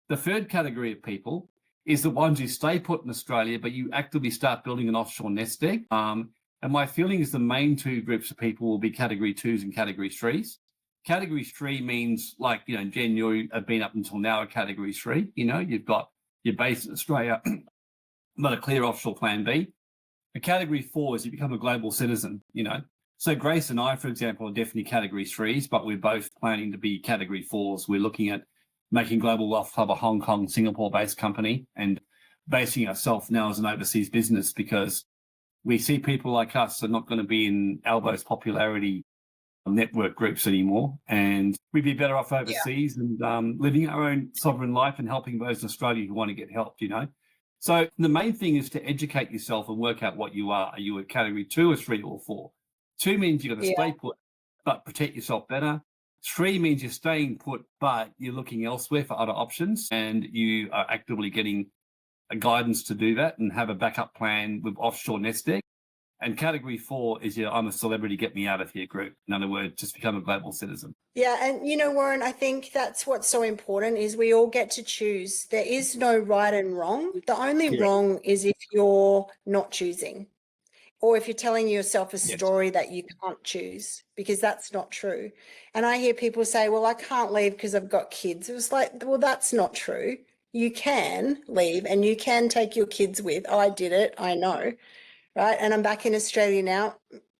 The third category of people is the ones who stay put in Australia, but you actively start building an offshore nest egg. And my feeling is the main 2 groups of people will be category 2s and category 3s. Category 3 means, like, Jen, you have been up until now a category 3. You've got your base in Australia, but a clear offshore plan B. A category 4 is you become a global citizen, you know. So Grace and I, for example, are definitely category 3s, but we're both planning to be category 4s. We're looking at making Global Wealth Club a Hong Kong, Singapore-based company and basing ourselves now as an overseas business, because we see people like us are not going to be in Albo's popularity network groups anymore, and we'd be better off overseas and living our own sovereign life and helping those in Australia who want to get help, you know. So the main thing is to educate yourself and work out what you are. Are you a category 2 or 3 or 4? 2 means you've got to stay put, but protect yourself better. 3 means you're staying put, but you're looking elsewhere for other options, and you are actively getting a guidance to do that and have a backup plan with offshore nest egg. And category 4 is your I'm a celebrity, get me out of here group. In other words, just become a global citizen. Yeah, and you know, Warren, I think that's what's so important is we all get to choose. There is no right and wrong. The only wrong is if you're not choosing, or if you're telling yourself a story that you can't choose, because that's not true. And I hear people say, well, I can't leave because I've got kids. It was like, well, that's not true. You can leave and you can take your kids with. I did it, I know, right? And I'm back in Australia now.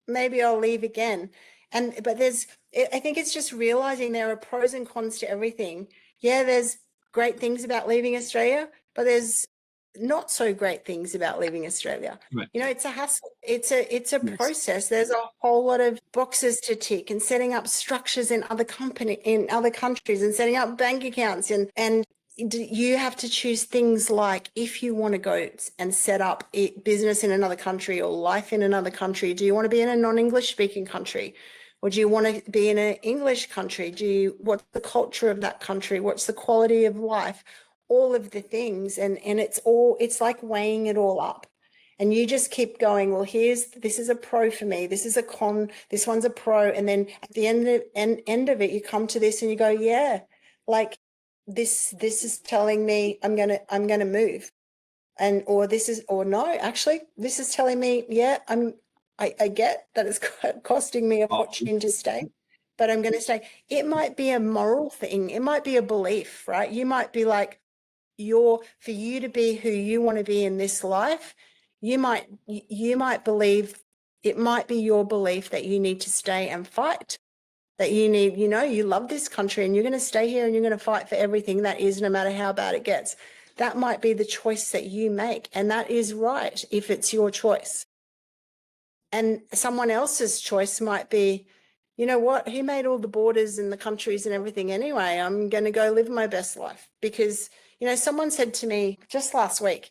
Maybe I'll leave again. But I think it's just realizing there are pros and cons to everything. Yeah, there's great things about leaving Australia, but there's not so great things about leaving Australia. Right. You know, it's a hassle. It's a process. There's a whole lot of boxes to tick and setting up structures in other countries and setting up bank accounts and you have to choose things like if you want to go and set up a business in another country or life in another country, do you want to be in a non-English speaking country? Or do you want to be in an English country? What's the culture of that country? What's the quality of life? All of the things. And it's like weighing it all up. And you just keep going, well, this is a pro for me. This is a con. This one's a pro. And then at the end of it, you come to this and you go, yeah, like this is telling me I'm going to move. Or no, actually, this is telling me, yeah, I get that it's costing me a fortune to stay, but I'm going to stay. It might be a moral thing. It might be a belief, right? You might be like, for you to be who you want to be in this life, you might believe, it might be your belief that you need to stay and fight, that you need, you love this country and you're going to stay here and you're going to fight for everything that is, no matter how bad it gets. That might be the choice that you make. And that is right if it's your choice. And someone else's choice might be, you know what, who made all the borders and the countries and everything anyway? I'm going to go live my best life. Because, someone said to me just last week,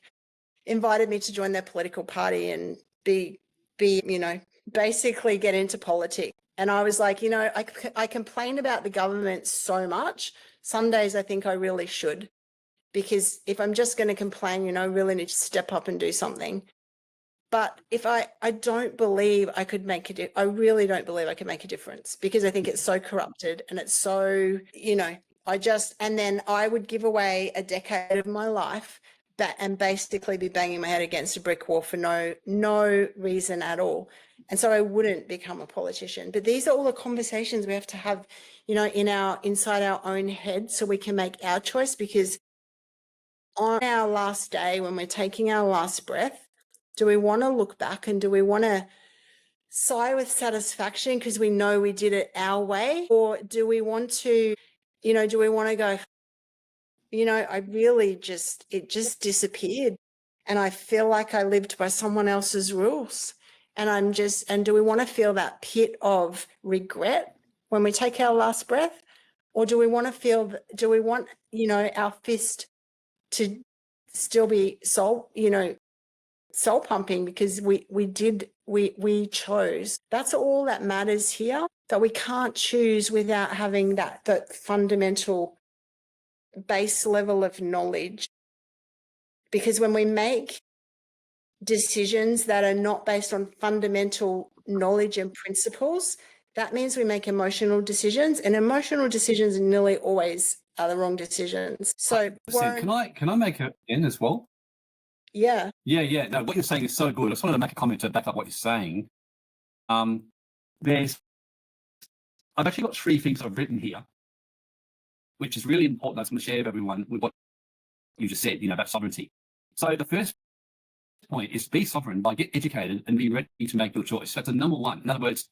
invited me to join their political party and be basically get into politics. And I was like, I complain about the government so much. Some days I think I really should, because if I'm just going to complain, I really need to step up and do something. But if I don't believe I could I really don't believe I could make a difference, because I think it's so corrupted and it's so, and then I would give away a decade of my life and basically be banging my head against a brick wall for no reason at all. And so I wouldn't become a politician. But these are all the conversations we have to have, inside our own head, so we can make our choice. Because on our last day, when we're taking our last breath, do we want to look back and do we want to sigh with satisfaction because we know we did it our way? Or do we want to, go, it just disappeared and I feel like I lived by someone else's rules. And do we want to feel that pit of regret when we take our last breath? Or do we want our fist to still be soul pumping because we chose? That's all that matters here. That we can't choose without having that fundamental base level of knowledge. Because when we make decisions that are not based on fundamental knowledge and principles, that means we make emotional decisions, and emotional decisions nearly always are the wrong decisions. So Warren, can I make it in as well? Yeah. Yeah. No, what you're saying is so good. I just wanted to make a comment to back up what you're saying. I've actually got 3 things I've written here, which is really important. I just want to share with everyone with what you just said, about sovereignty. So the first point is be sovereign, by get educated and be ready to make your choice. That's the number one. In other words,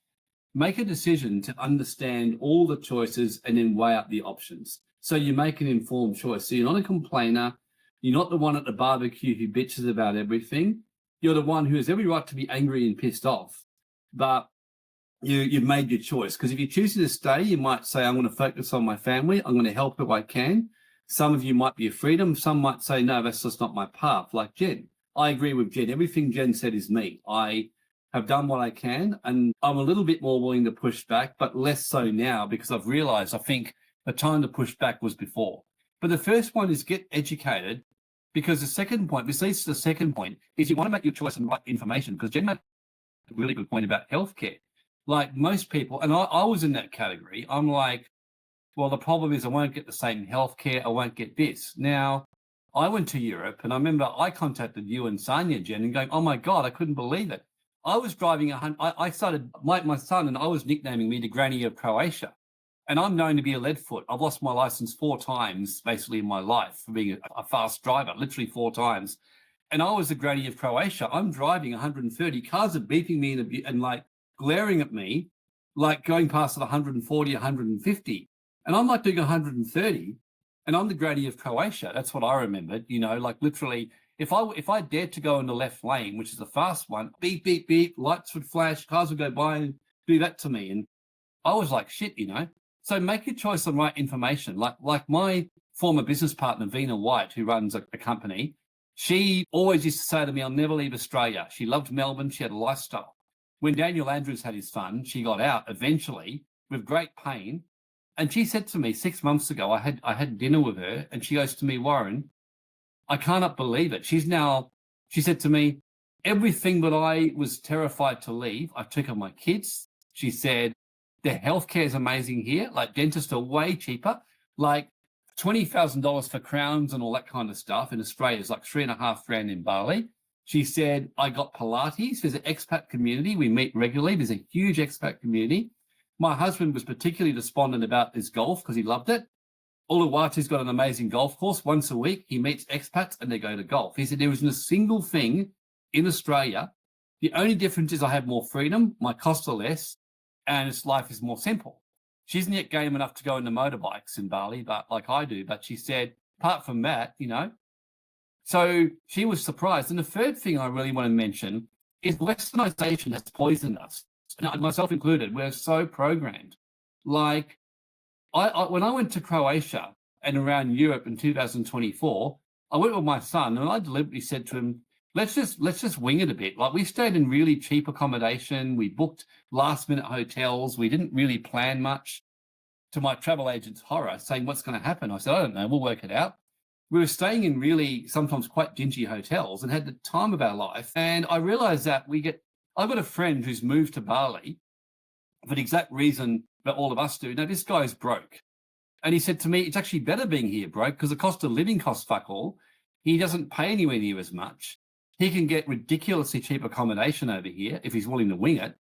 make a decision to understand all the choices and then weigh up the options. So you make an informed choice. So you're not a complainer. You're not the one at the barbecue who bitches about everything. You're the one who has every right to be angry and pissed off, but you've made your choice. Because if you're choosing to stay, you might say, I'm going to focus on my family. I'm going to help who I can. Some of you might be a freedom. Some might say, no, that's just not my path, like Jen. I agree with Jen. Everything Jen said is me. I have done what I can, and I'm a little bit more willing to push back, but less so now because I've realized I think the time to push back was before. But the first one is get educated, because the second point, this leads to the second point, is you want to make your choice on the right information, because Jen made a really good point about healthcare. Like most people, and I was in that category, I'm like, well, the problem is I won't get the same healthcare, I won't get this. Now, I went to Europe, and I remember I contacted you and Sanya, Jen, and going, oh my God, I couldn't believe it. I was driving I started, my son and I was nicknaming me the granny of Croatia. And I'm known to be a lead foot. I've lost my license 4 times, basically, in my life for being a fast driver, literally 4 times. And I was the granny of Croatia. I'm driving 130. Cars are beeping me and like glaring at me, like going past at 140, 150. And I'm like doing 130. And I'm the granny of Croatia. That's what I remembered, you know, like literally, if I dared to go in the left lane, which is the fast one, beep, beep, beep, lights would flash, cars would go by and do that to me. And I was like, shit, you know. So make your choice on right information. Like my former business partner, Vina White, who runs a company, she always used to say to me, I'll never leave Australia. She loved Melbourne. She had a lifestyle. When Daniel Andrews had his fun, she got out eventually with great pain. And she said to me 6 months ago, I had dinner with her, and she goes to me, Warren, I cannot believe it. She said to me, everything that I was terrified to leave, I took on my kids. She said, the healthcare is amazing here. Like dentists are way cheaper, like $20,000 for crowns and all that kind of stuff. In Australia, it's like $3,500 in Bali. She said, I got Pilates. There's an expat community. We meet regularly. There's a huge expat community. My husband was particularly despondent about his golf because he loved it. Uluwatu's got an amazing golf course. Once a week, he meets expats and they go to golf. He said, there isn't a single thing in Australia. The only difference is I have more freedom, my costs are less, and its life is more simple. She isn't yet game enough to go into motorbikes in Bali, but like I do. But she said, apart from that, you know, so she was surprised. And the third thing I really want to mention is Westernization has poisoned us, myself included. We're so programmed. Like when I went to Croatia and around Europe in 2024, I went with my son and I deliberately said to him, let's just wing it a bit. Like we stayed in really cheap accommodation. We booked last minute hotels. We didn't really plan much. To my travel agent's horror, saying, what's going to happen? I said, I don't know. We'll work it out. We were staying in really sometimes quite dingy hotels and had the time of our life. And I realized that I've got a friend who's moved to Bali for the exact reason that all of us do. Now, this guy's broke. And he said to me, it's actually better being here broke because the cost of living costs fuck all. He doesn't pay anywhere near as much. He can get ridiculously cheap accommodation over here if he's willing to wing it.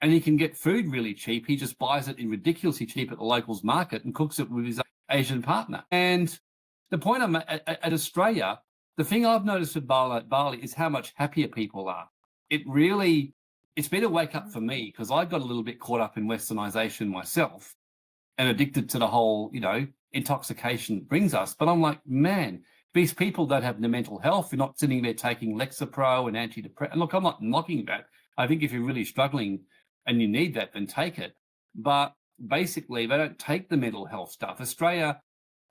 And he can get food really cheap. He just buys it in ridiculously cheap at the locals market and cooks it with his Asian partner. And the point I'm at Australia, the thing I've noticed with Bali is how much happier people are. It's been a wake up for me because I got a little bit caught up in Westernization myself and addicted to the whole, you know, intoxication it brings us. But I'm like, man, these people that have the mental health, you're not sitting there taking Lexapro and antidepressant. And look, I'm not knocking that. I think if you're really struggling and you need that, then take it. But basically, they don't take the mental health stuff. Australia,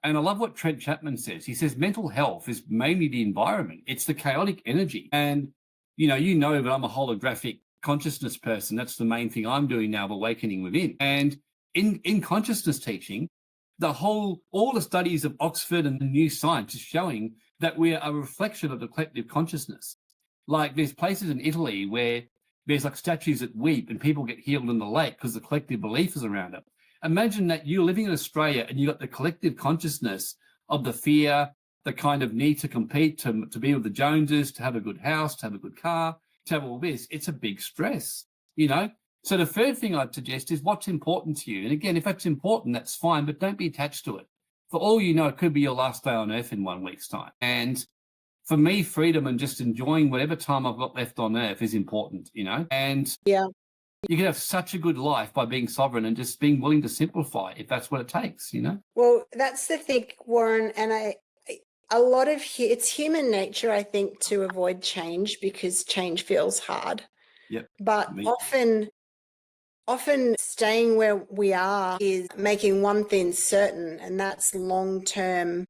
and I love what Trent Chapman says. He says mental health is mainly the environment. It's the chaotic energy. And, you know that I'm a holographic consciousness person. That's the main thing I'm doing now of awakening within. And in consciousness teaching, all the studies of Oxford and the new science is showing that we're a reflection of the collective consciousness. Like there's places in Italy where there's like statues that weep and people get healed in the lake because the collective belief is around it. Imagine that you're living in Australia and you got the collective consciousness of the fear, the kind of need to compete, to be with the Joneses, to have a good house, to have a good car, to have all this. It's a big stress, you know? So the third thing I'd suggest is what's important to you. And again, if that's important, that's fine, but don't be attached to it. For all you know, it could be your last day on earth in 1 week's time. And for me, freedom and just enjoying whatever time I've got left on earth is important, you know, and Yeah. you can have such a good life by being sovereign and just being willing to simplify if that's what it takes, you know? Well, that's the thing, Warren, and a lot of it's human nature, I think, to avoid change because change feels hard. Yep. But Me. often staying where we are is making one thing certain, and that's long-term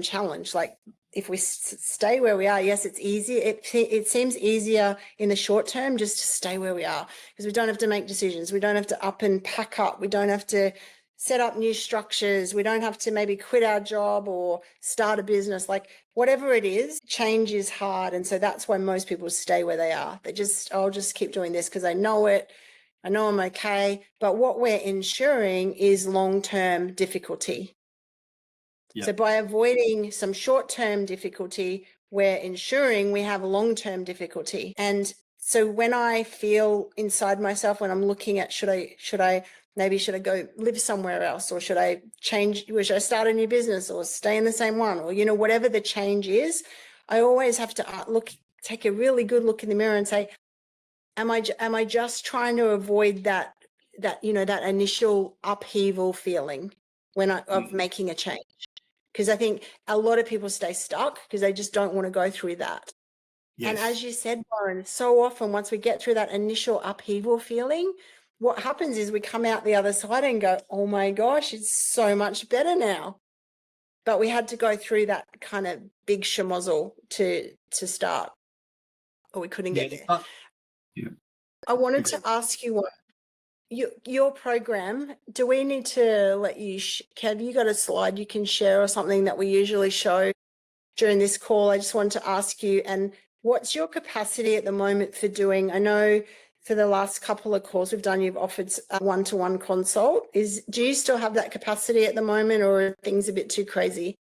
challenge. Like if we stay where we are, yes, it's easy. It seems easier in the short term just to stay where we are because we don't have to make decisions. We don't have to up and pack up. We don't have to set up new structures. We don't have to maybe quit our job or start a business. Like whatever it is, change is hard. And so that's why most people stay where they are. I'll just keep doing this because I know it. I know I'm okay. But what we're ensuring is long-term difficulty. Yep. So by avoiding some short-term difficulty, we're ensuring we have long-term difficulty. And so when I feel inside myself, when I'm looking at should I go live somewhere else, or should I change, should I start a new business or stay in the same one, or whatever the change is, I always have to take a really good look in the mirror and say, am I just trying to avoid that initial upheaval feeling of making a change? Because I think a lot of people stay stuck because they just don't want to go through that. Yes. And as you said, Warren, so often once we get through that initial upheaval feeling, what happens is we come out the other side and go, oh my gosh, it's so much better now. But we had to go through that kind of big schmozzle to start, or we couldn't get there. Yeah. I wanted to ask you, your program, do we need to let you, have you got a slide you can share or something that we usually show during this call? I just wanted to ask you, and what's your capacity at the moment for doing, I know for the last couple of calls we've done, you've offered a one-to-one consult. Do you still have that capacity at the moment, or are things a bit too crazy?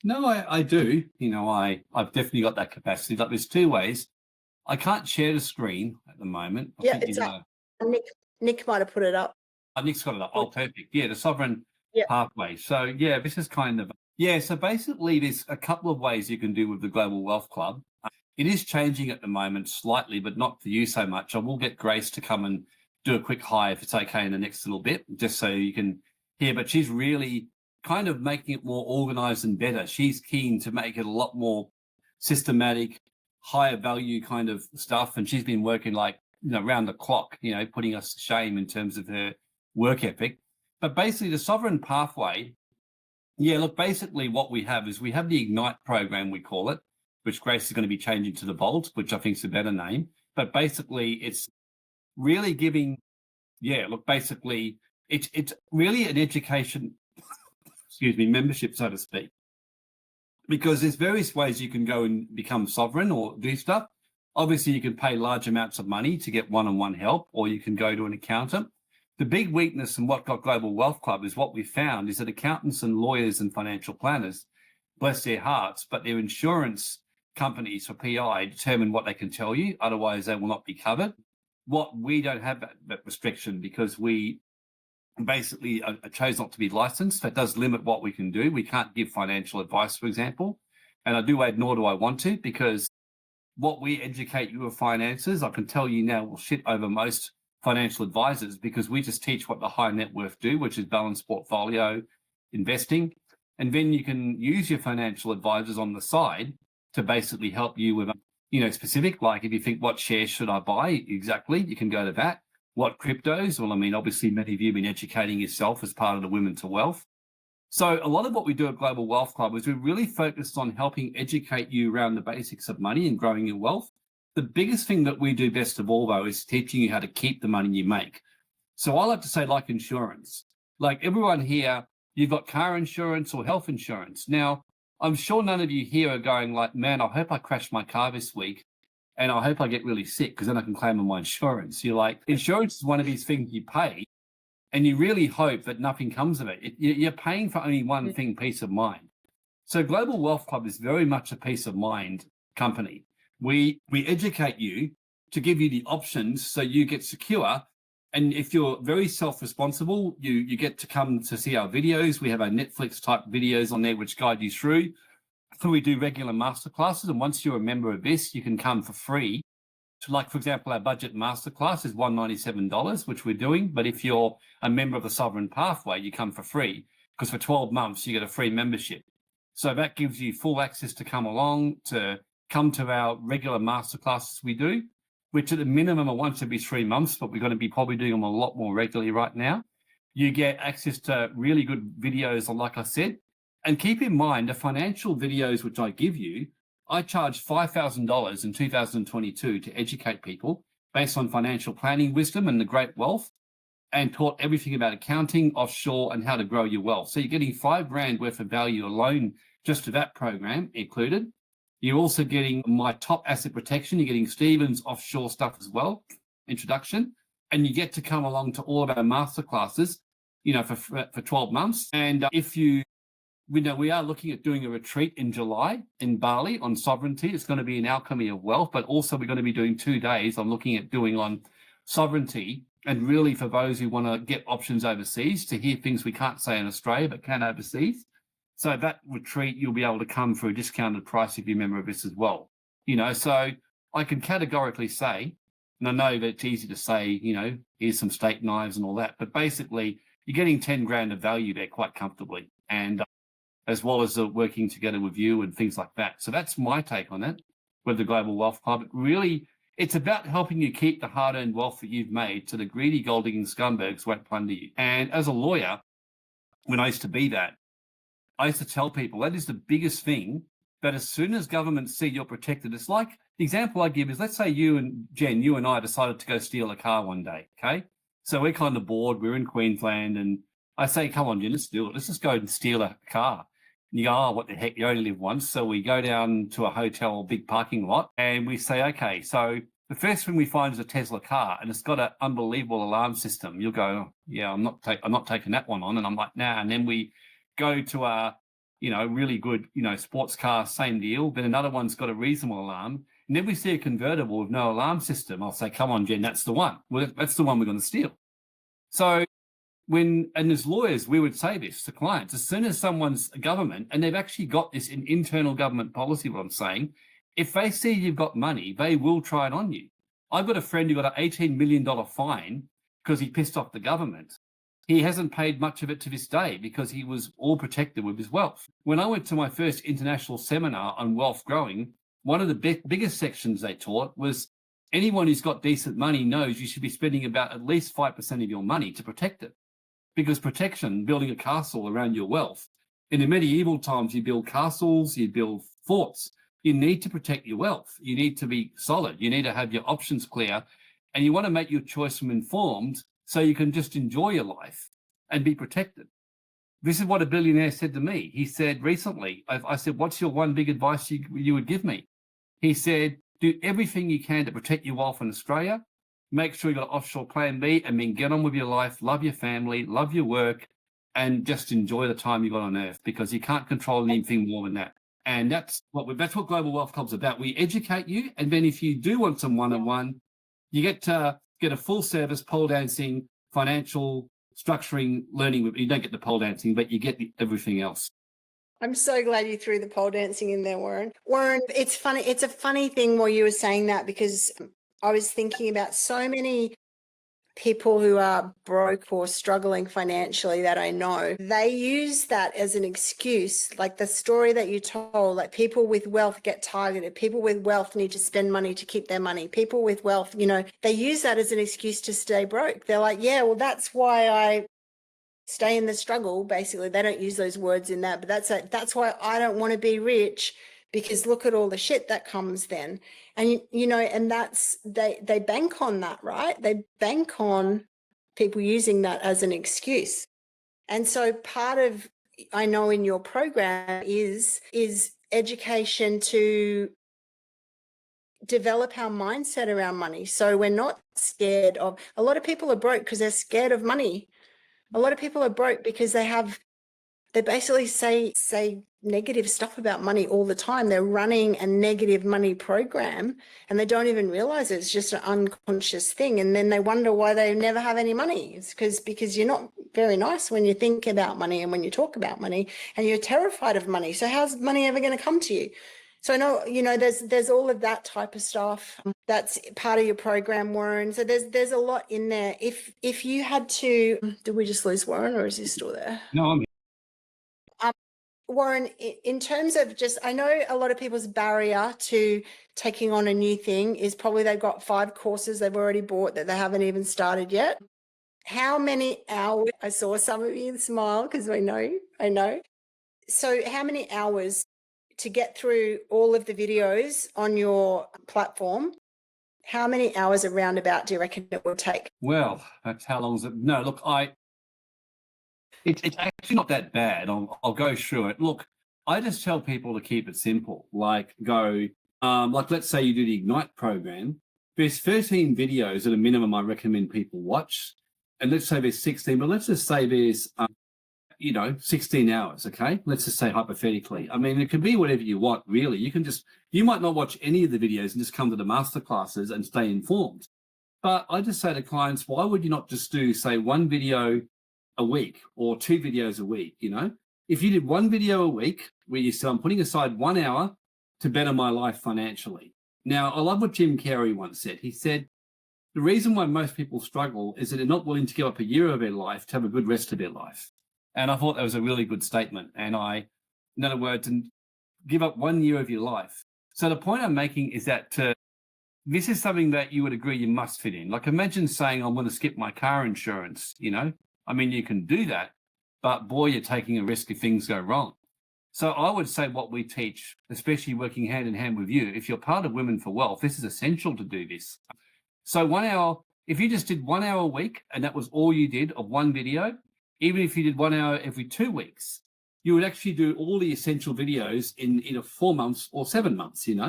No, I do. I've definitely got that capacity. Like there's two ways. I can't share the screen at the moment. It's up. Nick might have put it up. Nick's got it up. Oh, perfect. Yeah, the sovereign pathway. So yeah, this is kind of, so basically there's a couple of ways you can do with the Global Wealth Club. It is changing at the moment slightly, but not for you so much. I will get Grace to come and do a quick hi if it's okay in the next little bit, just so you can hear. But she's really kind of making it more organized and better. She's keen to make it a lot more systematic, higher value kind of stuff. And she's been working like, around the clock, putting us to shame in terms of her work ethic. But basically the sovereign pathway, basically what we have is we have the Ignite program, we call it, which Grace is going to be changing to the Vault, which I think is a better name. But basically it's really giving, basically it's really an education, membership, so to speak. Because there's various ways you can go and become sovereign or do stuff. Obviously, you can pay large amounts of money to get one-on-one help, or you can go to an accountant. The big weakness in what got Global Wealth Club is what we found is that accountants and lawyers and financial planners, bless their hearts, but their insurance companies for PI determine what they can tell you. Otherwise, they will not be covered. What we don't have that restriction because we basically chose not to be licensed. That does limit what we can do. We can't give financial advice, for example. And I do add, nor do I want to, because what we educate you of finances, I can tell you now, will shit over most financial advisors because we just teach what the high net worth do, which is balanced portfolio investing. And then you can use your financial advisors on the side to basically help you with, specific, like if you think, what shares should I buy? Exactly. You can go to that. What cryptos? Well, obviously many of you have been educating yourself as part of the Women to Wealth. So a lot of what we do at Global Wealth Club is we're really focused on helping educate you around the basics of money and growing your wealth. The biggest thing that we do best of all, though, is teaching you how to keep the money you make. So I like to say, like insurance, like everyone here, you've got car insurance or health insurance. Now, I'm sure none of you here are going like, man, I hope I crash my car this week and I hope I get really sick because then I can claim on my insurance. You're like, insurance is one of these things you pay. And you really hope that nothing comes of it. You're paying for only one thing, peace of mind. So Global Wealth Club is very much a peace of mind company. We educate you to give you the options so you get secure. And if you're very self-responsible, you get to come to see our videos. We have our Netflix type videos on there which guide you through. So we do regular masterclasses, and once you're a member of this, you can come for free. So like, for example, our budget masterclass is $197, which we're doing. But if you're a member of the Sovereign Pathway, you come for free, because for 12 months, you get a free membership. So that gives you full access to come along, to come to our regular masterclasses we do, which at the minimum are once every 3 months, but we're going to be probably doing them a lot more regularly right now. You get access to really good videos, like I said. And keep in mind, the financial videos which I give you, I charged $5,000 in 2022 to educate people based on financial planning wisdom and the great wealth, and taught everything about accounting, offshore, and how to grow your wealth. So you're getting $5,000 worth of value alone just to that program included. You're also getting my top asset protection. You're getting Stephen's offshore stuff as well, introduction, and you get to come along to all of our masterclasses, for 12 months. And if you we are looking at doing a retreat in July in Bali on sovereignty. It's going to be an alchemy of wealth, but also we're going to be doing 2 days. I'm looking at doing on sovereignty, and really for those who want to get options overseas, to hear things we can't say in Australia but can overseas. So that retreat, you'll be able to come for a discounted price if you're a member of this as well. So I can categorically say, and I know that it's easy to say, here's some steak knives and all that, but basically you're getting $10,000 of value there quite comfortably. And as well as working together with you and things like that. So that's my take on it with the Global Wealth Club. Really, it's about helping you keep the hard-earned wealth that you've made, so the greedy gold-digging scumbags won't plunder you. And as a lawyer, when I used to be that, I used to tell people that is the biggest thing, that as soon as governments see you're protected, it's like, the example I give is, let's say you and Jen, you and I decided to go steal a car one day, okay? So we're kind of bored, we're in Queensland, and I say, come on, Jen, let's do it. Let's just go and steal a car. And you go, oh, what the heck, you only live once. So we go down to a hotel, big parking lot, and we say, okay, so the first thing we find is a Tesla car, and it's got an unbelievable alarm system. You'll go, yeah, I'm not taking that one on. And I'm like, nah. And then we go to a, really good, sports car, same deal. Then another one's got a reasonable alarm. And then we see a convertible with no alarm system. I'll say, come on, Jen, that's the one. Well, that's the one we're going to steal. So and as lawyers, we would say this to clients, as soon as someone's a government, and they've actually got this in internal government policy, what I'm saying, if they see you've got money, they will try it on you. I've got a friend who got an $18 million fine because he pissed off the government. He hasn't paid much of it to this day because he was all protected with his wealth. When I went to my first international seminar on wealth growing, one of the biggest sections they taught was anyone who's got decent money knows you should be spending about at least 5% of your money to protect it. Because protection, building a castle around your wealth. In the medieval times, you build castles, you build forts. You need to protect your wealth. You need to be solid. You need to have your options clear, and you want to make your choice from informed so you can just enjoy your life and be protected. This is what a billionaire said to me. He said recently, I said, what's your one big advice you would give me? He said, do everything you can to protect your wealth in Australia. Make sure you've got an offshore plan B, and then get on with your life, love your family, love your work, and just enjoy the time you've got on earth, because you can't control anything more than that. And that's what Global Wealth Club's about. We educate you, and then if you do want some one-on-one, you get to get a full service pole dancing, financial structuring, learning. You don't get the pole dancing, but you get everything else. I'm so glad you threw the pole dancing in there, Warren. Warren, it's funny. It's a funny thing while you were saying that, because I was thinking about so many people who are broke or struggling financially that I know. They use that as an excuse, like the story that you told, like people with wealth get targeted. People with wealth need to spend money to keep their money. People with wealth, they use that as an excuse to stay broke. They're like, yeah, well, that's why I stay in the struggle. Basically, they don't use those words in that, but that's why I don't want to be rich, because look at all the shit that comes then. And, and that's, they bank on that, right? They bank on people using that as an excuse. And so part of, I know in your program is education to develop our mindset around money. So we're not scared of, a lot of people are broke because they're scared of money. A lot of people are broke because they have they basically say negative stuff about money all the time. They're running a negative money program and they don't even realize it. It's just an unconscious thing. And then they wonder why they never have any money. It's because you're not very nice when you think about money and when you talk about money, and you're terrified of money. So how's money ever going to come to you? So I know, there's all of that type of stuff. That's part of your program, Warren. So there's a lot in there. If you had to, did we just lose Warren, or is he still there? No, I'm Warren, in terms of I know a lot of people's barrier to taking on a new thing is probably they've got 5 courses they've already bought that they haven't even started yet. How many hours? I saw some of you smile because I know. So how many hours to get through all of the videos on your platform? How many hours around about do you reckon it will take? Well, that's how long is it? No, look, it's actually not that bad. I'll go through it. Look, I just tell people to keep it simple. Like let's say you do the Ignite program. There's 13 videos at a minimum I recommend people watch. And let's say there's 16, but let's just say there's, 16 hours, okay? Let's just say hypothetically. I mean, it can be whatever you want, really. You might not watch any of the videos and just come to the masterclasses and stay informed. But I just say to clients, why would you not just do, say, 1 video a week or 2 videos a week, If you did 1 video a week where you say, I'm putting aside 1 hour to better my life financially. Now, I love what Jim Carrey once said. He said, the reason why most people struggle is that they're not willing to give up a year of their life to have a good rest of their life. And I thought that was a really good statement. And in other words, and give up 1 year of your life. So the point I'm making is that this is something that you would agree you must fit in. Like, imagine saying, I'm going to skip my car insurance, I mean, you can do that, but boy, you're taking a risk if things go wrong. So I would say what we teach, especially working hand in hand with you, if you're part of Women for Wealth, this is essential to do this. So 1 hour, if you just did 1 hour a week and that was all you did of 1 video, even if you did 1 hour every 2 weeks, you would actually do all the essential videos in 4 months or 7 months, And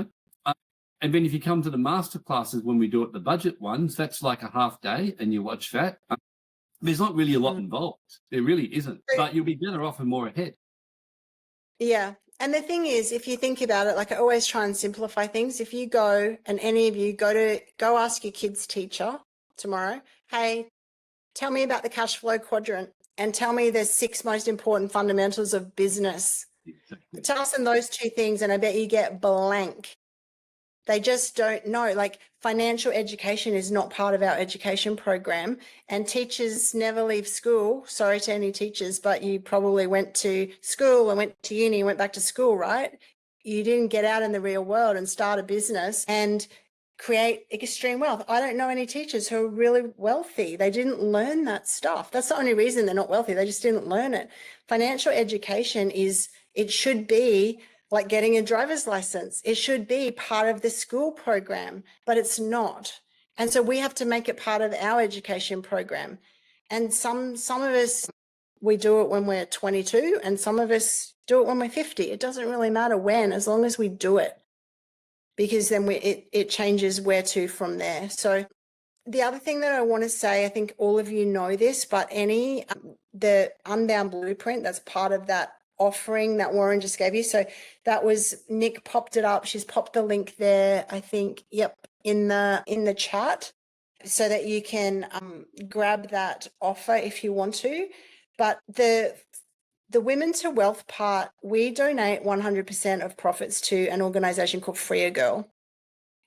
then if you come to the masterclasses, when we do it, the budget ones, that's like a half day and you watch that. There's not really a lot involved. There really isn't, but you'll be better off and more ahead. Yeah. And the thing is, if you think about it, like I always try and simplify things. If you go, and any of you go ask your kids' teacher tomorrow, hey, tell me about the cash flow quadrant and tell me the 6 most important fundamentals of business. Exactly. Tell them those 2 things and I bet you get blank. They just don't know. Like, financial education is not part of our education program, and teachers never leave school. Sorry to any teachers, but you probably went to school and went to uni and went back to school, right? You didn't get out in the real world and start a business and create extreme wealth. I don't know any teachers who are really wealthy. They didn't learn that stuff. That's the only reason they're not wealthy. They just didn't learn it. Financial education it should be like getting a driver's license. It should be part of the school program, but it's not. And so we have to make it part of our education program. And some of us, we do it when we're 22, and some of us do it when we're 50. It doesn't really matter when, as long as we do it, because then it changes where to from there. So the other thing that I want to say, I think all of you know this, but the Unbound Blueprint, that's part of that offering that Warren just gave you. So that was, Nick popped it up. She's popped the link there, I think, in the chat, so that you can grab that offer if you want to. But the Women to Wealth part, we donate 100% of profits to an organization called Free a Girl.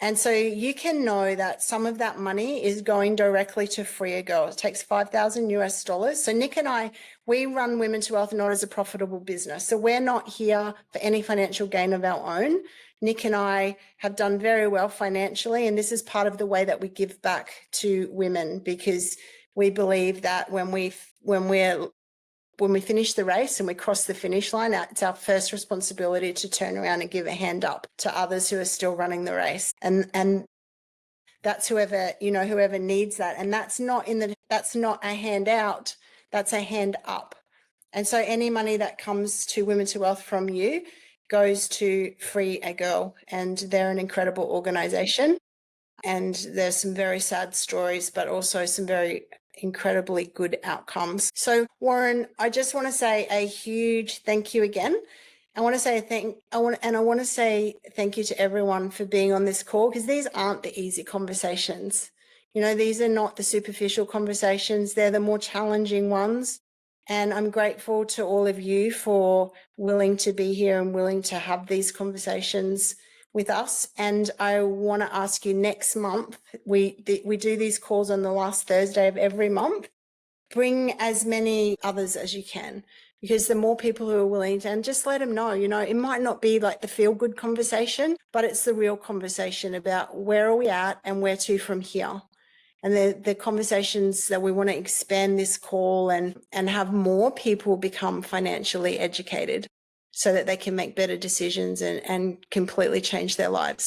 And so you can know that some of that money is going directly to Free a Girl. It takes $5,000 US. So Nick and I, we run Women to Wealth not as a profitable business. So we're not here for any financial gain of our own. Nick and I have done very well financially, and this is part of the way that we give back to women, because we believe that when we finish the race and we cross the finish line, it's our first responsibility to turn around and give a hand up to others who are still running the race. And that's whoever needs that. And that's not a handout, that's a hand up. And so any money that comes to Women to Wealth from you goes to Free a Girl, and they're an incredible organization. And there's some very sad stories, but also some very incredibly good outcomes. So Warren, I just want to say a huge thank you again. I want to say thank you to everyone for being on this call, because these aren't the easy conversations. You know, these are not the superficial conversations. They're the more challenging ones. And I'm grateful to all of you for willing to be here and willing to have these conversations with us. And I want to ask you, next month, we do these calls on the last Thursday of every month. Bring as many others as you can, because the more people who are willing to, and just let them know, you know, it might not be like the feel good conversation, but it's the real conversation about where are we at and where to from here. And the conversations that we want to expand this call and have more people become financially educated so that they can make better decisions and completely change their lives.